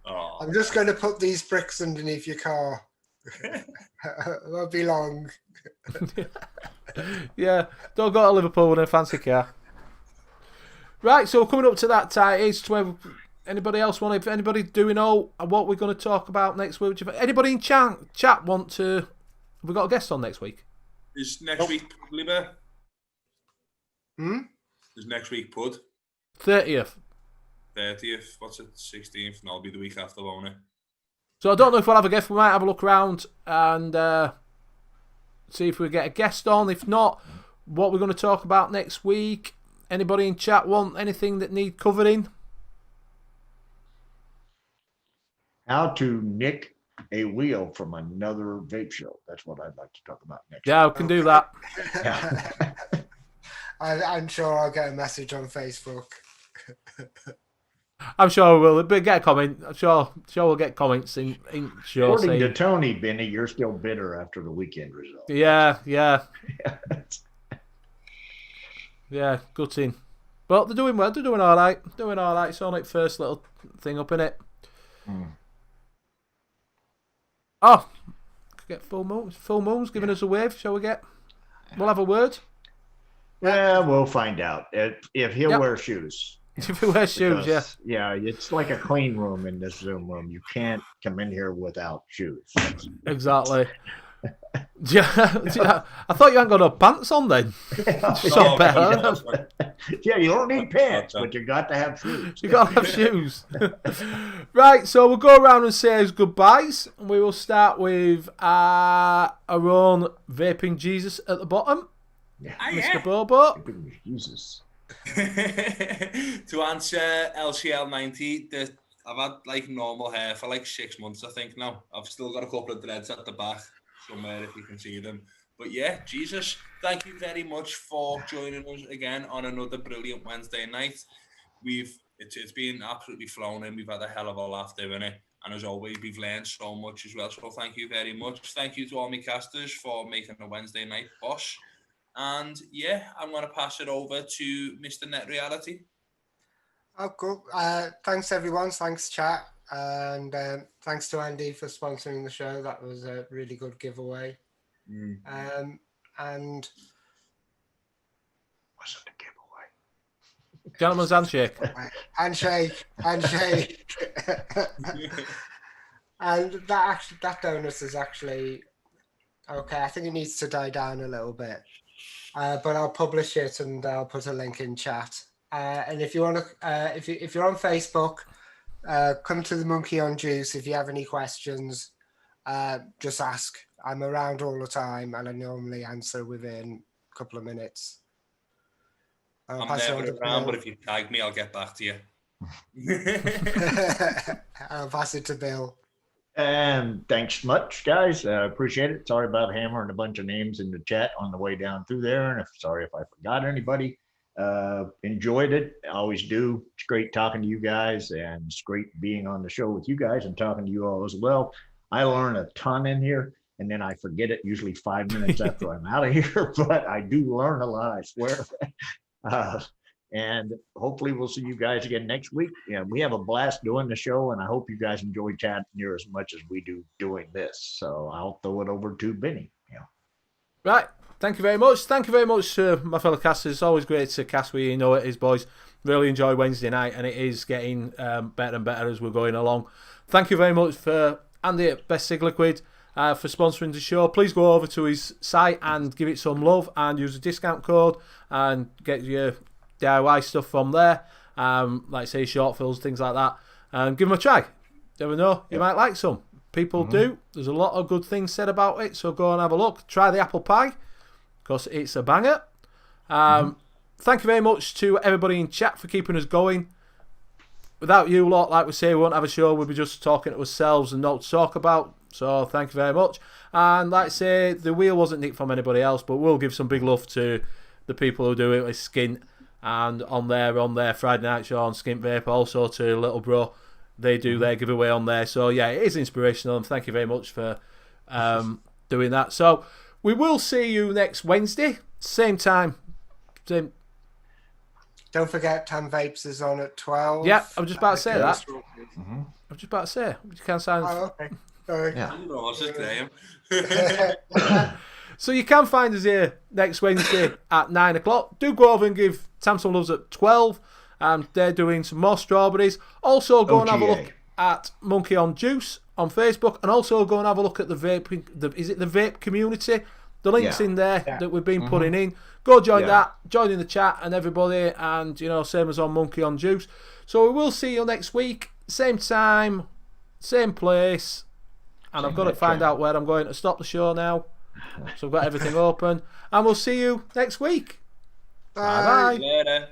Oh. I'm just going to put these bricks underneath your car. Won't be long. Yeah, don't go to Liverpool with a fancy car. Right, so coming up to that time, it's 12. Anybody else want? If anybody do know what we're going to talk about next week? Anybody in chat want to? Have we got a guest on next week? Is next week Pud, Liber? Is next week Pud? 30th. 30th. What's it? 16th. And I'll be the week after, won't it? So I don't know if we'll have a guest. We might have a look around and see if we get a guest on. If not, what we're going to talk about next week. Anybody in chat want anything that need covering? How to nick a wheel from another vape show. That's what I'd like to talk about next. Yeah, we can do that. Yeah. I'm sure I'll get a message on Facebook. I'm sure we'll get a comment. I'm sure we'll get comments in show According to saying, Tony, Benny, you're still bitter after the weekend result. yeah, gutting. But they're doing well. They're doing all right. It's only first little thing up in it. Oh, get full moons. Full moons giving us a wave. Shall we get? We'll have a word. Yeah, we'll find out if he'll Yep. wear shoes. If you wear shoes, yeah. Because, yeah, it's like a clean room in this Zoom room. You can't come in here without shoes. Exactly. Yeah, I thought you hadn't got no pants on then. So better. Yeah, you don't need pants, but you got to have shoes. You got to have shoes. Right, so we'll go around and say his goodbyes. And we will start with our own vaping Jesus at the bottom. Yeah. Mr. Bobo. Jesus. To answer LCL90, I've had like normal hair for like 6 months, I think now. I've still got a couple of dreads at the back somewhere if you can see them. But yeah, Jesus, thank you very much for joining us again on another brilliant Wednesday night. It's been absolutely flown in. We've had a hell of a laugh doing it. And as always, we've learned so much as well. So thank you very much. Thank you to all my casters for making a Wednesday night boss. And yeah, I'm going to pass it over to Mr. Net Reality. Oh, cool. Thanks, everyone. Thanks, chat. And thanks to Andy for sponsoring the show. That was a really good giveaway. And Wasn't a giveaway. Gentleman's handshake. handshake. And that donut is actually okay. I think it needs to die down a little bit, but I'll publish it and I'll put a link in chat. And if you want to, if you're on Facebook, come to the Monkey on Juice. If you have any questions, just ask. I'm around all the time, and I normally answer within a couple of minutes. I'm never around, but if you tag me, I'll get back to you. I'll pass it to Bill. And thanks much, guys. Appreciate it. Sorry about hammering a bunch of names in the chat on the way down through there. And sorry if I forgot anybody. Enjoyed it. I always do. It's great talking to you guys, and it's great being on the show with you guys and talking to you all as well. I learn a ton in here, and then I forget it usually 5 minutes after I'm out of here, but I do learn a lot, I swear. And hopefully we'll see you guys again next week. Yeah, we have a blast doing the show, and I hope you guys enjoy chatting here as much as we do doing this. So I'll throw it over to Benny. Yeah. Right. Thank you very much. Thank you very much, my fellow casters. It's always great to cast with you. You know it is, boys. Really enjoy Wednesday night, and it is getting better and better as we're going along. Thank you very much for Andy at Best Sig Liquid for sponsoring the show. Please go over to his site and give it some love and use a discount code and get your DIY stuff from there. Like say short fills, things like that. And give them a try. Never know, you might like some. People do. There's a lot of good things said about it, so go and have a look. Try the apple pie, because it's a banger. Thank you very much to everybody in chat for keeping us going. Without you lot, like we say, we won't have a show. We'll be just talking to ourselves and not to talk about. So thank you very much. And like I say, the wheel wasn't nicked from anybody else, but we'll give some big love to the people who do it with Skint. And on their Friday night show on Skint Vape, also to Little Bro. They do their giveaway on there. So yeah, it is inspirational. And thank you very much for doing that. So we will see you next Wednesday. Same time. Same. Don't forget, Tam Vapes is on at 12. Yeah, I'm just about to say that. I'm just about to say. You can't sign. Oh, okay. Sorry. Yeah. So you can find us here next Wednesday at 9 o'clock. Do go over and give Tam some loves at 12. They're doing some more strawberries. Also go and have a look at Monkey on Juice on Facebook, and also go and have a look at the vape. Is it the vape community? The link's in there that we've been putting in. Go join that, join in the chat and everybody, and you know, same as on Monkey on Juice. So we will see you next week, same time, same place, and I've got to find out where I'm going to stop the show now. So I've got everything open, and we'll see you next week. Bye. Later.